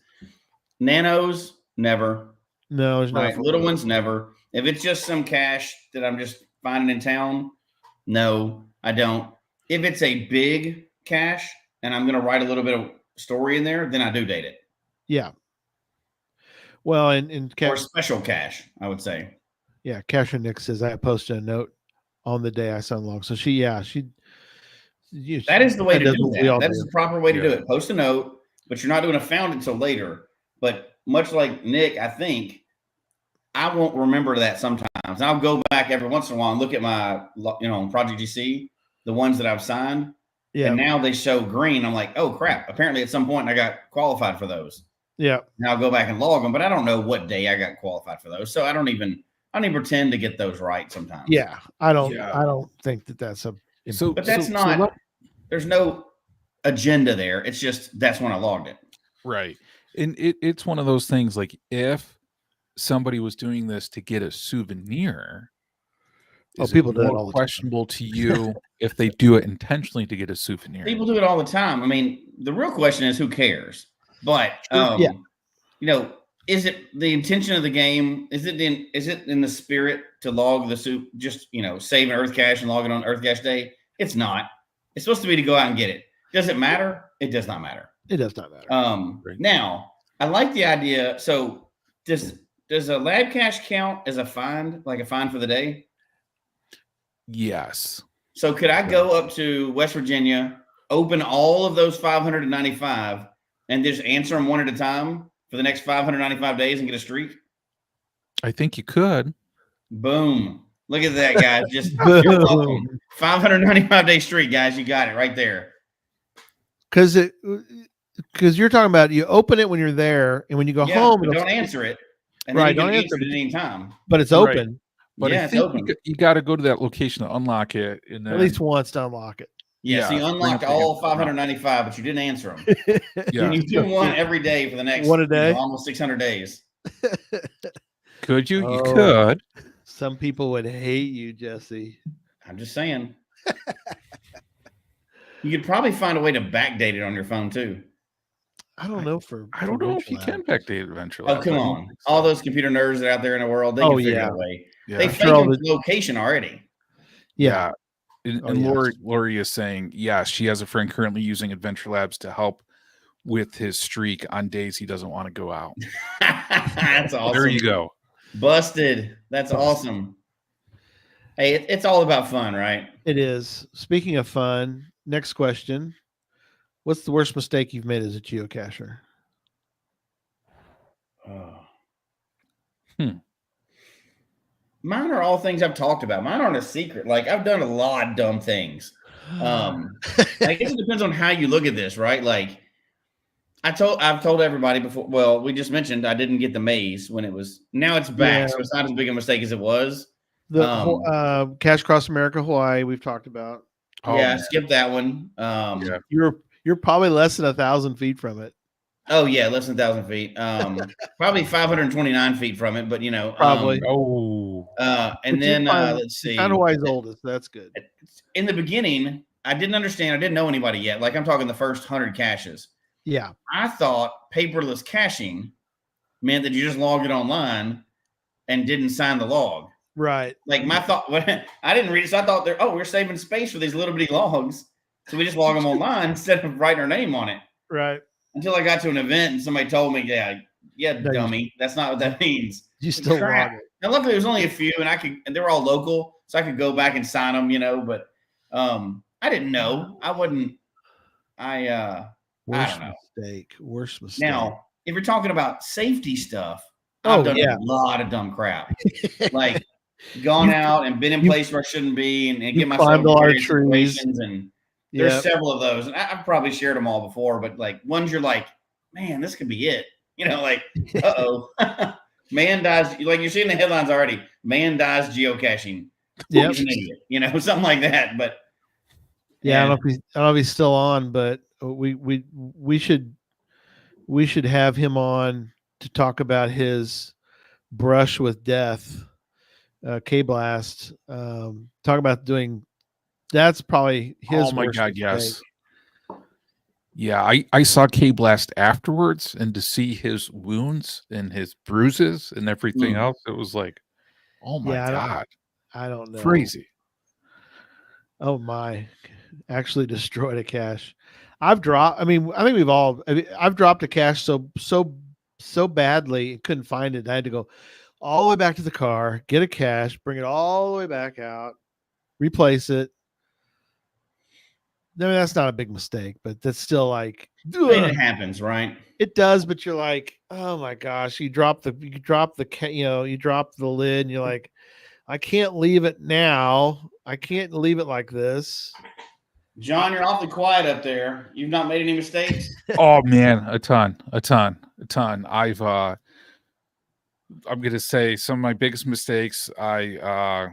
[SPEAKER 5] Nanos, never.
[SPEAKER 3] No, there's
[SPEAKER 5] right. Little ones, never. If it's just some cache that I'm just finding in town, no, I don't. If it's a big cache and I'm going to write a little bit of story in there, then I do date it.
[SPEAKER 3] Yeah. Well, and
[SPEAKER 5] or special cache, I would say.
[SPEAKER 3] Yeah, Cacher Nick says I posted a note on the day I sunlogged. So
[SPEAKER 5] that is the way to do that. That is the proper way to do it. Post a note, but you're not doing a found until later. But much like Nick, I think I won't remember that sometimes. And I'll go back every once in a while and look at my, Project GC, the ones that I've signed. Yeah. And now they show green. I'm like, oh crap. Apparently at some point I got qualified for those.
[SPEAKER 3] Yeah.
[SPEAKER 5] Now I'll go back and log them, but I don't know what day I got qualified for those. So I don't even pretend to get those right sometimes.
[SPEAKER 3] Yeah. I don't think that's
[SPEAKER 5] but that's there's no agenda there. It's just, that's when I logged it.
[SPEAKER 4] Right. And it's one of those things, like if somebody was doing this to get a souvenir,
[SPEAKER 3] people do it all the
[SPEAKER 4] questionable to you if they do it intentionally to get a souvenir.
[SPEAKER 5] People do it all the time. I mean, the real question is who cares? But is it the intention of the game? Is it in the spirit to log the soup? Just save an Earth Cache and log it on Earth Cache Day? It's not. It's supposed to be to go out and get it. Does it matter? It does not matter.
[SPEAKER 3] It does not matter.
[SPEAKER 5] Now I like the idea. So does a lab cache count as a find, like a find for the day?
[SPEAKER 4] Yes.
[SPEAKER 5] So could I go up to West Virginia, open all of those 595, and just answer them one at a time for the next 595 days and get a streak?
[SPEAKER 4] I think you could.
[SPEAKER 5] Boom. Look at that, guys. Just you're welcome. 595-day streak, guys. You got it right there.
[SPEAKER 3] Because you're talking about you open it when you're there, and when you go home,
[SPEAKER 5] don't answer it. And
[SPEAKER 3] right,
[SPEAKER 5] then
[SPEAKER 3] don't answer
[SPEAKER 5] it at any time.
[SPEAKER 3] But it's open.
[SPEAKER 4] Right. But I think you got to go to that location to unlock it, and then,
[SPEAKER 3] at least once to unlock it.
[SPEAKER 5] Yeah, so you unlocked all 595, but you didn't answer them. And you do one every day for the next
[SPEAKER 3] one a day,
[SPEAKER 5] almost 600 days.
[SPEAKER 4] Could you? You could.
[SPEAKER 3] Some people would hate you, Jesse.
[SPEAKER 5] I'm just saying. You could probably find a way to backdate it on your phone too.
[SPEAKER 3] I don't know
[SPEAKER 4] I don't know if you can backdate it eventually.
[SPEAKER 5] Oh, come on. All those computer nerds that are out there in the world, they can figure out a way.
[SPEAKER 4] Yeah.
[SPEAKER 5] They fake the location already.
[SPEAKER 4] Yeah. And Lori is saying, she has a friend currently using Adventure Labs to help with his streak on days he doesn't want to go out.
[SPEAKER 5] That's awesome.
[SPEAKER 4] There you go.
[SPEAKER 5] Busted. That's awesome. Hey, it's all about fun, right?
[SPEAKER 3] It is. Speaking of fun, next question. What's the worst mistake you've made as a geocacher?
[SPEAKER 5] Mine are all things I've talked about. Mine aren't a secret. Like, I've done a lot of dumb things. I guess it depends on how you look at this, right? Like, I've told everybody before. Well, we just mentioned I didn't get the maze when it was. Now it's back, so it's not as big a mistake as it was.
[SPEAKER 3] The Cache Cross America, Hawaii, we've talked about.
[SPEAKER 5] Yeah, skip that one.
[SPEAKER 4] Yeah.
[SPEAKER 3] You're probably less than 1,000 feet from it.
[SPEAKER 5] Oh yeah, less than 1,000 feet. Probably 529 feet from it, but
[SPEAKER 3] Probably.
[SPEAKER 5] And then let's see.
[SPEAKER 3] Kind of Hawaii's oldest. That's good.
[SPEAKER 5] In the beginning, I didn't understand. I didn't know anybody yet. Like I'm talking the first 100 caches.
[SPEAKER 3] Yeah.
[SPEAKER 5] I thought paperless caching meant that you just logged it online and didn't sign the log.
[SPEAKER 3] Right.
[SPEAKER 5] Like my thought, I didn't read it, so I thought we're saving space for these little bitty logs, so we just log them online instead of writing our name on it.
[SPEAKER 3] Right.
[SPEAKER 5] Until I got to an event and somebody told me, yeah, dummy, that's not what that means.
[SPEAKER 3] You still log it.
[SPEAKER 5] Now, luckily, there was only a few, and they were all local, so I could go back and sign them, But I didn't know. I wouldn't. I don't know.
[SPEAKER 3] Worst mistake.
[SPEAKER 5] Now, if you're talking about safety stuff, I've done a lot of dumb crap, like gone out and been in places where I shouldn't be, and get myself in various situations. And there's several of those, and I've probably shared them all before. But like ones you're like, man, this could be it. Like, man dies. Like you're seeing the headlines already. Man dies geocaching.
[SPEAKER 3] Yeah,
[SPEAKER 5] he's an idiot. Something like that. But
[SPEAKER 3] I don't know if he's still on, but we should have him on to talk about his brush with death, K-Blast. Talk about doing. That's probably his.
[SPEAKER 4] Oh my God! Yes. Yeah, I saw K-Blast afterwards, and to see his wounds and his bruises and everything else, it was like, oh my God.
[SPEAKER 3] I don't know.
[SPEAKER 4] Crazy.
[SPEAKER 3] Oh my. Actually destroyed a cache. I've dropped a cache so badly, couldn't find it. I had to go all the way back to the car, get a cache, bring it all the way back out, replace it. I mean, that's not a big mistake, but that's still like
[SPEAKER 5] it happens, right?
[SPEAKER 3] It does, but you're like, oh my gosh, you drop the lid, and you're like, I can't leave it now. I can't leave it like this.
[SPEAKER 5] John, you're awfully quiet up there. You've not made any mistakes?
[SPEAKER 4] Oh man, a ton. I'm gonna say some of my biggest mistakes. I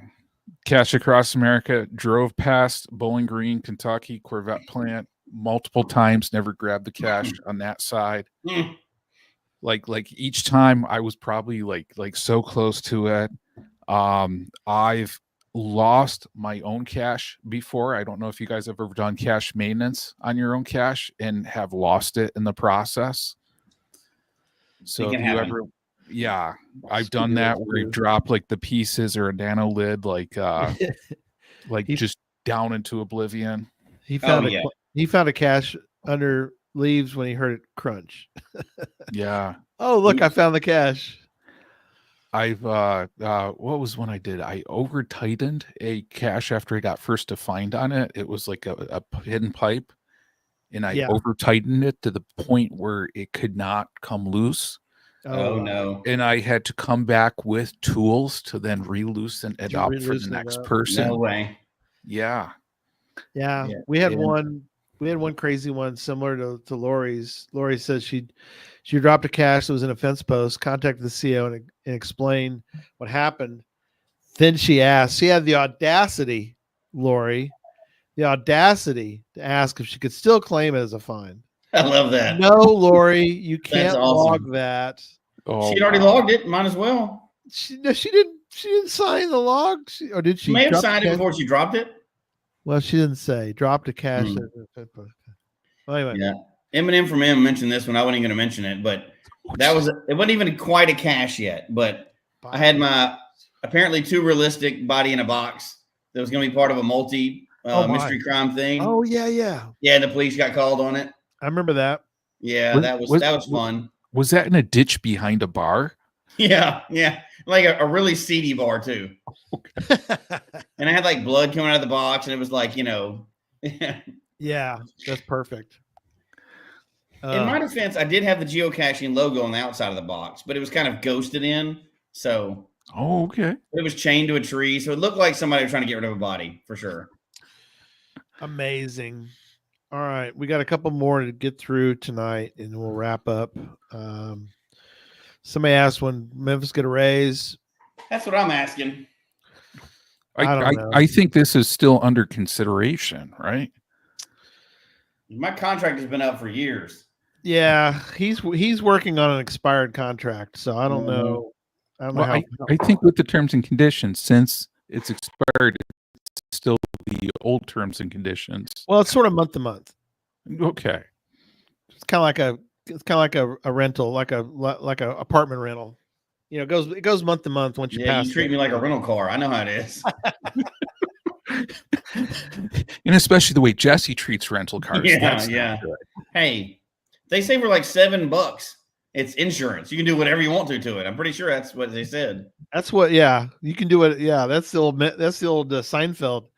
[SPEAKER 4] cached across America, drove past Bowling Green, Kentucky Corvette plant multiple times, never grabbed the cache on that side. Like each time I was probably like so close to it. I've lost my own cache before. I don't know if you guys have ever done cache maintenance on your own cache and have lost it in the process. So if you ever, I've done that where you drop like the pieces or a nano lid, just down into oblivion.
[SPEAKER 3] He found a cache under leaves when he heard it crunch.
[SPEAKER 4] Yeah.
[SPEAKER 3] Oh, look, I found the cache.
[SPEAKER 4] I've what was one I did? I over tightened a cache after I got first defined on it. It was like a hidden pipe, and I over tightened it to the point where it could not come loose.
[SPEAKER 5] Oh no.
[SPEAKER 4] And I had to come back with tools to then re-loosen it up for the next person.
[SPEAKER 5] No way.
[SPEAKER 4] Yeah.
[SPEAKER 3] We had one crazy one similar to Lori's. Lori says she dropped a cache that was in a fence post, contacted the CO and explained what happened. Then she had the audacity, Lori, to ask if she could still claim it as a find.
[SPEAKER 5] I love that.
[SPEAKER 3] No, Lori, you can't log that.
[SPEAKER 5] Oh, she'd already logged it. Might as well.
[SPEAKER 3] She didn't sign the log. Or did she?
[SPEAKER 5] She may have signed it before she dropped it.
[SPEAKER 3] Well, she didn't say. Dropped a cache. Well, anyway.
[SPEAKER 5] Yeah. Eminem from M mentioned this one. I wasn't even going to mention it, but it wasn't even quite a cache yet. But I had my apparently too realistic body in a box that was going to be part of a mystery crime thing.
[SPEAKER 3] Oh yeah.
[SPEAKER 5] Yeah, and the police got called on it.
[SPEAKER 3] I remember that.
[SPEAKER 5] Yeah, that was fun.
[SPEAKER 4] Was that in a ditch behind a bar?
[SPEAKER 5] Yeah, like a really seedy bar too. And I had like blood coming out of the box, and it was like
[SPEAKER 3] Yeah, that's perfect.
[SPEAKER 5] In my defense, I did have the geocaching logo on the outside of the box, but it was kind of ghosted in. So,
[SPEAKER 4] okay,
[SPEAKER 5] it was chained to a tree, so it looked like somebody was trying to get rid of a body for sure.
[SPEAKER 3] Amazing. All right, we got a couple more to get through tonight, and we'll wrap up. Somebody asked when Memphis get a raise.
[SPEAKER 5] That's what I'm asking.
[SPEAKER 3] I don't know.
[SPEAKER 4] I think this is still under consideration, right?
[SPEAKER 5] My contract has been up for years.
[SPEAKER 3] Yeah, he's working on an expired contract, so I don't know. I don't know how.
[SPEAKER 4] I think with the terms and conditions, since it's expired, it's still the old terms and conditions.
[SPEAKER 3] Well, it's sort of month to month.
[SPEAKER 4] Okay.
[SPEAKER 3] It's kind of like a rental, like a apartment rental. You know, it goes month to month once you pass.
[SPEAKER 5] You treat me like a rental car. I know how it is.
[SPEAKER 4] And especially the way Jesse treats rental cars.
[SPEAKER 5] Yeah. Hey, they say for like $7, it's insurance. You can do whatever you want to it. I'm pretty sure that's what they said.
[SPEAKER 3] That's what. Yeah, you can do it. Yeah, that's the old Seinfeld.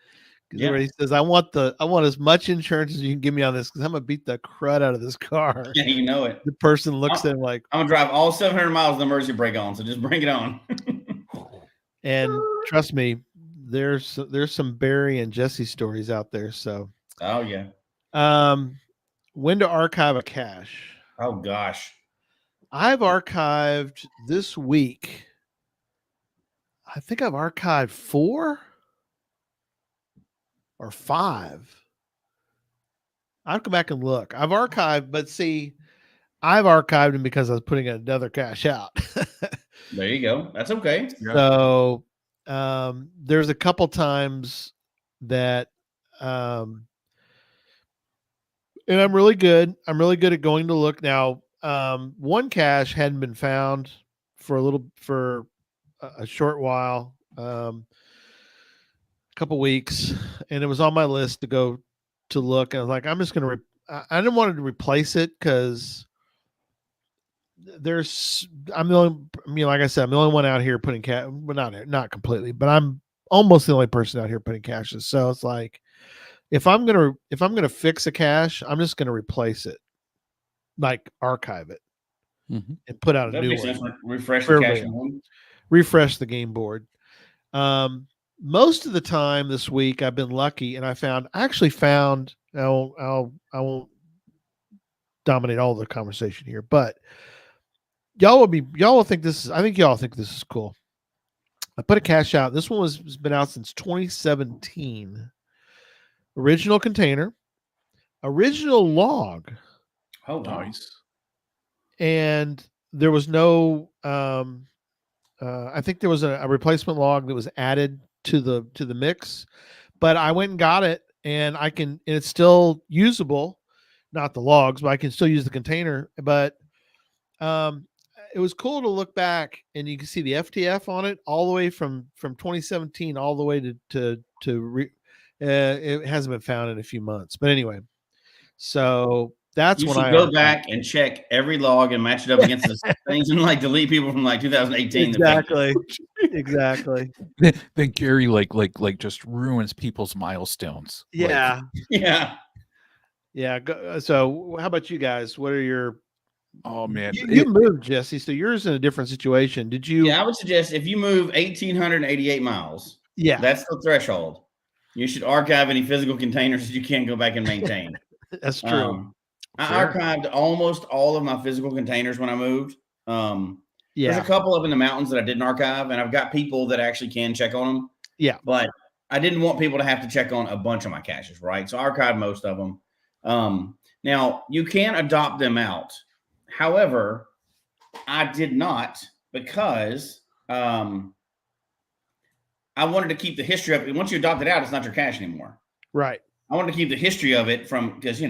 [SPEAKER 5] Yeah.
[SPEAKER 3] Where he says, I want as much insurance as you can give me on this because I'm gonna beat the crud out of this car.
[SPEAKER 5] Yeah, you know it.
[SPEAKER 3] The person looks at him like,
[SPEAKER 5] I'm gonna drive all 700 miles with the emergency brake on, so just bring it on.
[SPEAKER 3] And trust me, there's some Barry and Jesse stories out there. So,
[SPEAKER 5] oh yeah.
[SPEAKER 3] When to archive a cache?
[SPEAKER 5] Oh gosh,
[SPEAKER 3] I've archived this week. I think I've archived 4 or 5. I'll go back and look. I've archived, but see, I've archived them because I was putting another cache out.
[SPEAKER 5] There you go. That's okay.
[SPEAKER 3] So there's a couple times that and I'm really good. I'm really good at going to look. Now, one cache hadn't been found for a short while. Couple weeks, and it was on my list to go to look. And I was like, I'm just going to, I didn't want to replace it because I'm the only, like I said, I'm the only one out here putting well, not completely, but I'm almost the only person out here putting caches. So it's like, if I'm going to fix a cache, I'm just going to replace it, like archive it and put out a new one.
[SPEAKER 5] Refresh the cache one.
[SPEAKER 3] Refresh the game board. Most of the time this week, I've been lucky, and I actually found. I won't dominate all the conversation here, but y'all will think this is. I think y'all think this is cool. I put a cache out. This one has been out since 2017. Original container, original log.
[SPEAKER 5] Oh, nice.
[SPEAKER 3] And there was no. I think there was a replacement log that was added to the mix, but I went and got it, and it's still usable, not the logs, but I can still use the container. But it was cool to look back, and you can see the FTF on it all the way from 2017 all the way to it hasn't been found in a few months. But anyway, so that's when I
[SPEAKER 5] go back and check every log and match it up against the things and like delete people from like 2018.
[SPEAKER 3] Exactly.
[SPEAKER 4] Then Gary like just ruins people's milestones.
[SPEAKER 3] Yeah.
[SPEAKER 5] Yeah.
[SPEAKER 3] So how about you guys? What are your?
[SPEAKER 4] Oh man,
[SPEAKER 3] you moved, Jesse. So yours in a different situation. Did you?
[SPEAKER 5] Yeah, I would suggest if you move 1,888 miles.
[SPEAKER 3] Yeah,
[SPEAKER 5] that's the threshold. You should archive any physical containers that you can't go back and maintain.
[SPEAKER 3] That's true.
[SPEAKER 5] I archived almost all of my physical containers when I moved. There's a couple up in the mountains that I didn't archive, and I've got people that actually can check on them.
[SPEAKER 3] Yeah.
[SPEAKER 5] But I didn't want people to have to check on a bunch of my caches, right? So I archived most of them. Now, you can adopt them out. However, I did not because I wanted to keep the history of it. Once you adopt it out, it's not your cache anymore.
[SPEAKER 3] Right.
[SPEAKER 5] I wanted to keep the history of it because,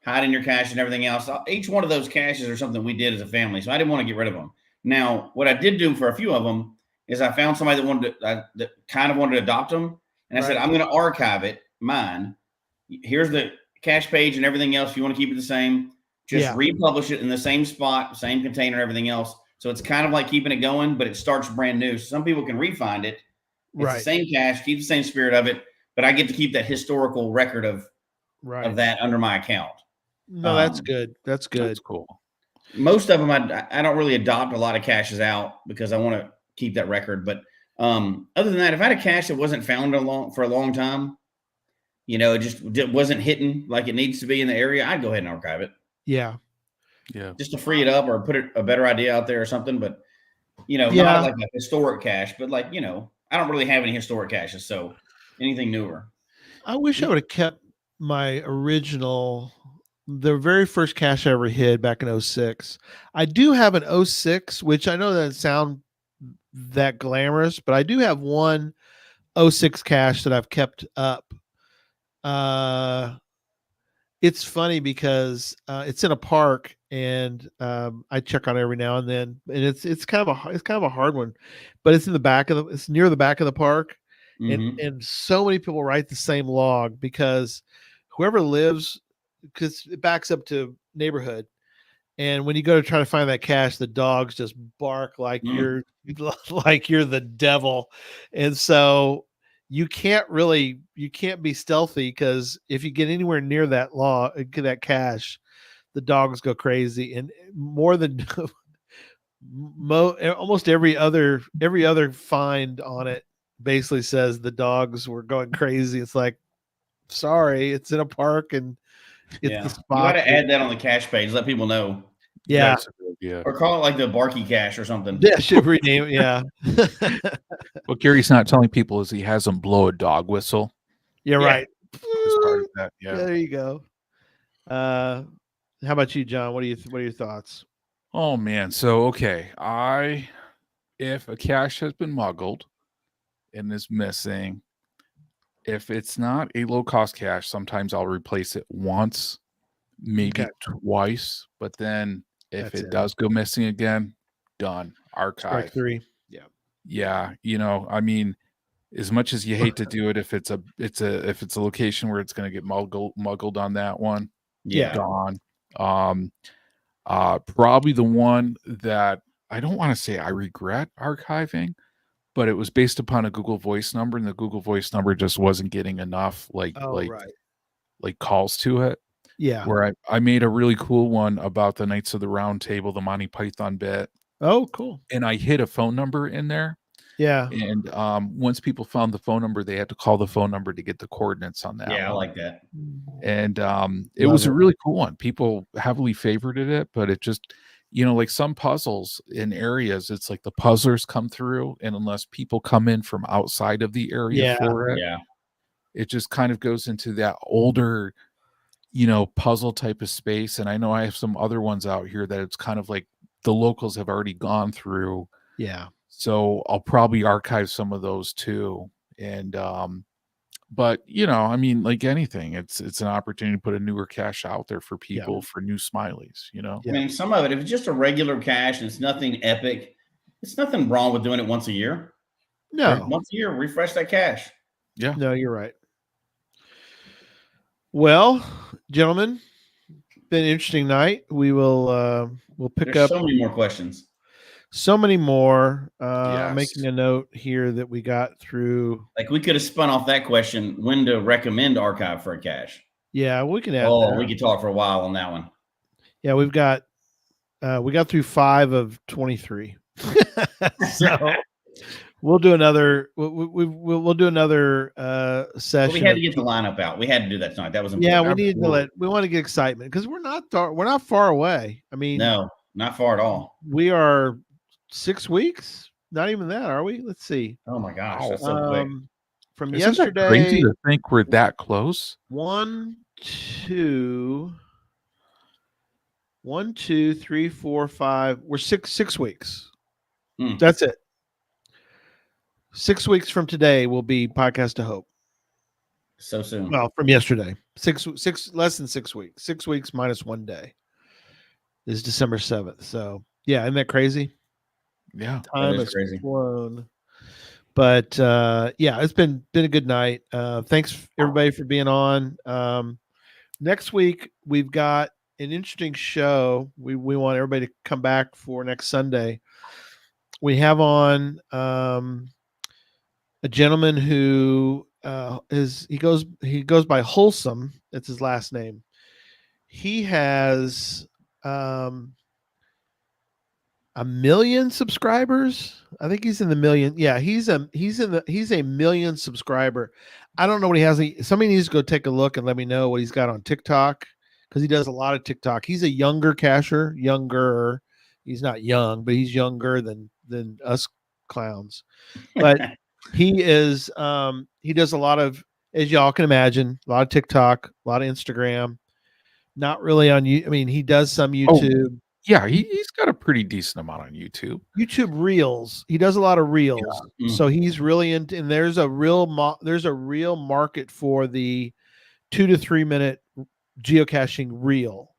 [SPEAKER 5] hiding your cache and everything else. Each one of those caches are something we did as a family, so I didn't want to get rid of them. Now, what I did do for a few of them is I found somebody that kind of wanted to adopt them, and I said, I'm going to archive mine. Here's the cache page and everything else. If you want to keep it the same, just republish it in the same spot, same container, everything else. So it's kind of like keeping it going, but it starts brand new. So some people can refind it. It's the same cache, keep the same spirit of it, but I get to keep that historical record of that under my account.
[SPEAKER 3] No, that's good. That's good.
[SPEAKER 4] That's cool.
[SPEAKER 5] Most of them, I don't really adopt a lot of caches out because I want to keep that record. But other than that, if I had a cache that wasn't found for a long time, it just wasn't hitting like it needs to be in the area, I'd go ahead and archive it
[SPEAKER 3] Yeah.
[SPEAKER 4] Yeah.
[SPEAKER 5] just to free it up or put a better idea out there or something. But not
[SPEAKER 3] Yeah.
[SPEAKER 5] like a historic cache, but like I don't really have any historic caches, so anything newer.
[SPEAKER 3] I wish I would have kept my the very first cache I ever hid back in 06. I do have an 06, which I know doesn't sound that glamorous, but I do have one 06 cache that I've kept up. It's funny because it's in a park, and I check on it every now and then, and it's kind of a hard one, but it's it's near the back of the park, and so many people write the same log because whoever lives, because it backs up to neighborhood, and when you go to try to find that cache, the dogs just bark like you're the devil, and so you can't be stealthy, because if you get anywhere near that cache, the dogs go crazy, and more than almost every other find on it basically says the dogs were going crazy. It's like, sorry, it's in a park, and it's the spot.
[SPEAKER 5] You got to add that on the cache page, let people know.
[SPEAKER 3] Yeah.
[SPEAKER 5] Or call it like the Barky cache or something.
[SPEAKER 3] Yeah, should rename it. Yeah.
[SPEAKER 4] What Gary's not telling people is he has them blow a dog whistle.
[SPEAKER 3] Yeah, right.
[SPEAKER 4] As part of that. Yeah.
[SPEAKER 3] There you go. How about you, John? What are your thoughts?
[SPEAKER 4] Oh man. So okay. If a cache has been muggled and is missing, if it's not a low cost cache, sometimes I'll replace it once, maybe twice, but then if it does go missing again, done. Archive.
[SPEAKER 3] Strike 3.
[SPEAKER 4] Yeah. I mean, as much as you hate to do it, if it's a location where it's going to get muggled on that one, gone. Probably the one that I don't want to say I regret archiving, but it was based upon a Google Voice number, and the Google Voice number just wasn't getting enough like calls to it.
[SPEAKER 3] Yeah.
[SPEAKER 4] Where I made a really cool one about the Knights of the Round Table, the Monty Python bit.
[SPEAKER 3] Oh, cool.
[SPEAKER 4] And I hid a phone number in there.
[SPEAKER 3] Yeah.
[SPEAKER 4] And once people found the phone number, they had to call the phone number to get the coordinates on that.
[SPEAKER 5] Yeah, I like that.
[SPEAKER 4] And it was a really cool one. People heavily favorited it, but it just, like some puzzles in areas, it's like the puzzlers come through, and unless people come in from outside of the area for it, it just kind of goes into that older, puzzle type of space. And I know I have some other ones out here that it's kind of like the locals have already gone through.
[SPEAKER 3] Yeah.
[SPEAKER 4] So I'll probably archive some of those too. And but I mean, like anything, it's an opportunity to put a newer cache out there for people for new smileys,
[SPEAKER 5] I mean, some of it, if it's just a regular cache and it's nothing epic, it's nothing wrong with doing it once a year.
[SPEAKER 3] No.
[SPEAKER 5] Once a year, refresh that cache.
[SPEAKER 4] Yeah.
[SPEAKER 3] No, you're right. Well, gentlemen, been an interesting night. We'll pick
[SPEAKER 5] There's
[SPEAKER 3] up
[SPEAKER 5] so many more questions.
[SPEAKER 3] So many more. I'm making a note here that we got through.
[SPEAKER 5] Like we could have spun off that question, when to recommend archive for a cache.
[SPEAKER 3] Yeah, we can add
[SPEAKER 5] that. We could talk for a while on that one.
[SPEAKER 3] Yeah, we got through 5 of 23. So we'll do another. We'll do another session.
[SPEAKER 5] Well, we had to get the lineup out. We had to do that tonight. That was important.
[SPEAKER 3] Yeah, we needed to we want to get excitement because we're not far away. I mean,
[SPEAKER 5] no, not far at all.
[SPEAKER 3] We are 6 weeks. Not even that, are we? Let's see.
[SPEAKER 5] Oh my gosh, that's so quick.
[SPEAKER 3] From
[SPEAKER 4] Isn't
[SPEAKER 3] yesterday,
[SPEAKER 4] that crazy to think we're that close.
[SPEAKER 3] 1, 2, 3, 4, 5. We're 6 weeks. That's it. 6 weeks from today will be Podcast to Hope.
[SPEAKER 5] So soon.
[SPEAKER 3] Well, from yesterday. 6 less than 6 weeks. 6 weeks minus 1 day is December 7th. So yeah, isn't that crazy?
[SPEAKER 4] Yeah,
[SPEAKER 3] time has flown. But yeah, it's been a good night. Thanks everybody for being on. Next week we've got an interesting show. We want everybody to come back for next Sunday. We have on a gentleman who he goes by Wholesome. That's his last name. He has 1 million subscribers. I think he's in the million. Yeah, he's a million subscriber. I don't know what he has. Somebody needs to go take a look and let me know what he's got on TikTok, because he does a lot of TikTok. He's a younger cacher, younger. He's not young, but he's younger than us clowns. But he is. He does a lot of, as y'all can imagine, a lot of TikTok, a lot of Instagram. Not really on you. I mean, he does some YouTube.
[SPEAKER 4] Oh, yeah, he's got a pretty decent amount on YouTube.
[SPEAKER 3] YouTube Reels. He does a lot of Reels.
[SPEAKER 5] Yeah.
[SPEAKER 3] So he's really into, and there's a real market for the 2 to 3 minute geocaching reel.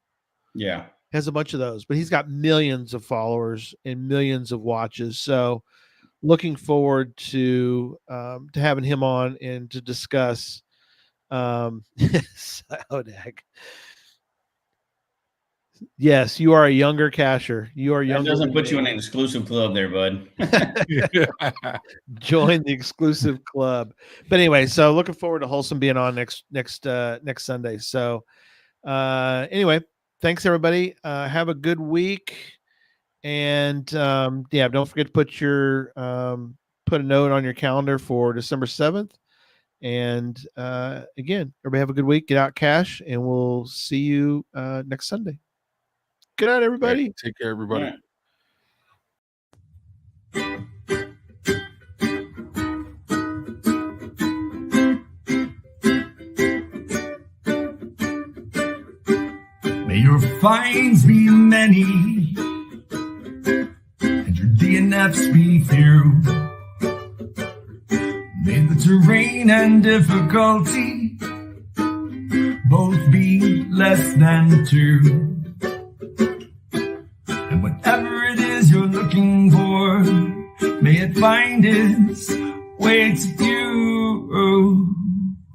[SPEAKER 5] Yeah.
[SPEAKER 3] Has a bunch of those, but he's got millions of followers and millions of watches. So looking forward to having him on and to discuss Sodak. Yes, you are a younger cacher. You are younger.
[SPEAKER 5] That doesn't put you in an exclusive club there, bud.
[SPEAKER 3] Join the exclusive club. But anyway, so looking forward to Wholesome being on next Sunday. So anyway, thanks everybody. Have a good week. And don't forget to put a note on your calendar for December 7th. And again, everybody have a good week. Get out cash, and we'll see you next Sunday. Good night, everybody.
[SPEAKER 4] Right, take care, everybody.
[SPEAKER 10] May your finds be many, and your DNFs be few. May the terrain and difficulty both be less than 2. And whatever it is you're looking for, may it find its way to you.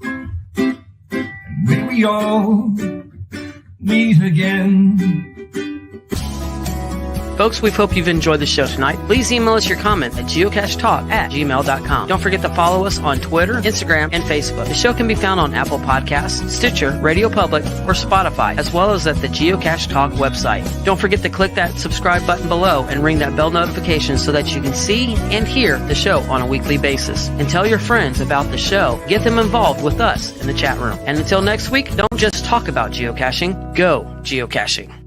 [SPEAKER 10] And may we all meet again.
[SPEAKER 1] Folks, we hope you've enjoyed the show tonight. Please email us your comment at geocachetalk@gmail.com. Don't forget to follow us on Twitter, Instagram, and Facebook. The show can be found on Apple Podcasts, Stitcher, Radio Public, or Spotify, as well as at the Geocache Talk website. Don't forget to click that subscribe button below and ring that bell notification so that you can see and hear the show on a weekly basis. And tell your friends about the show. Get them involved with us in the chat room. And until next week, don't just talk about geocaching, go geocaching.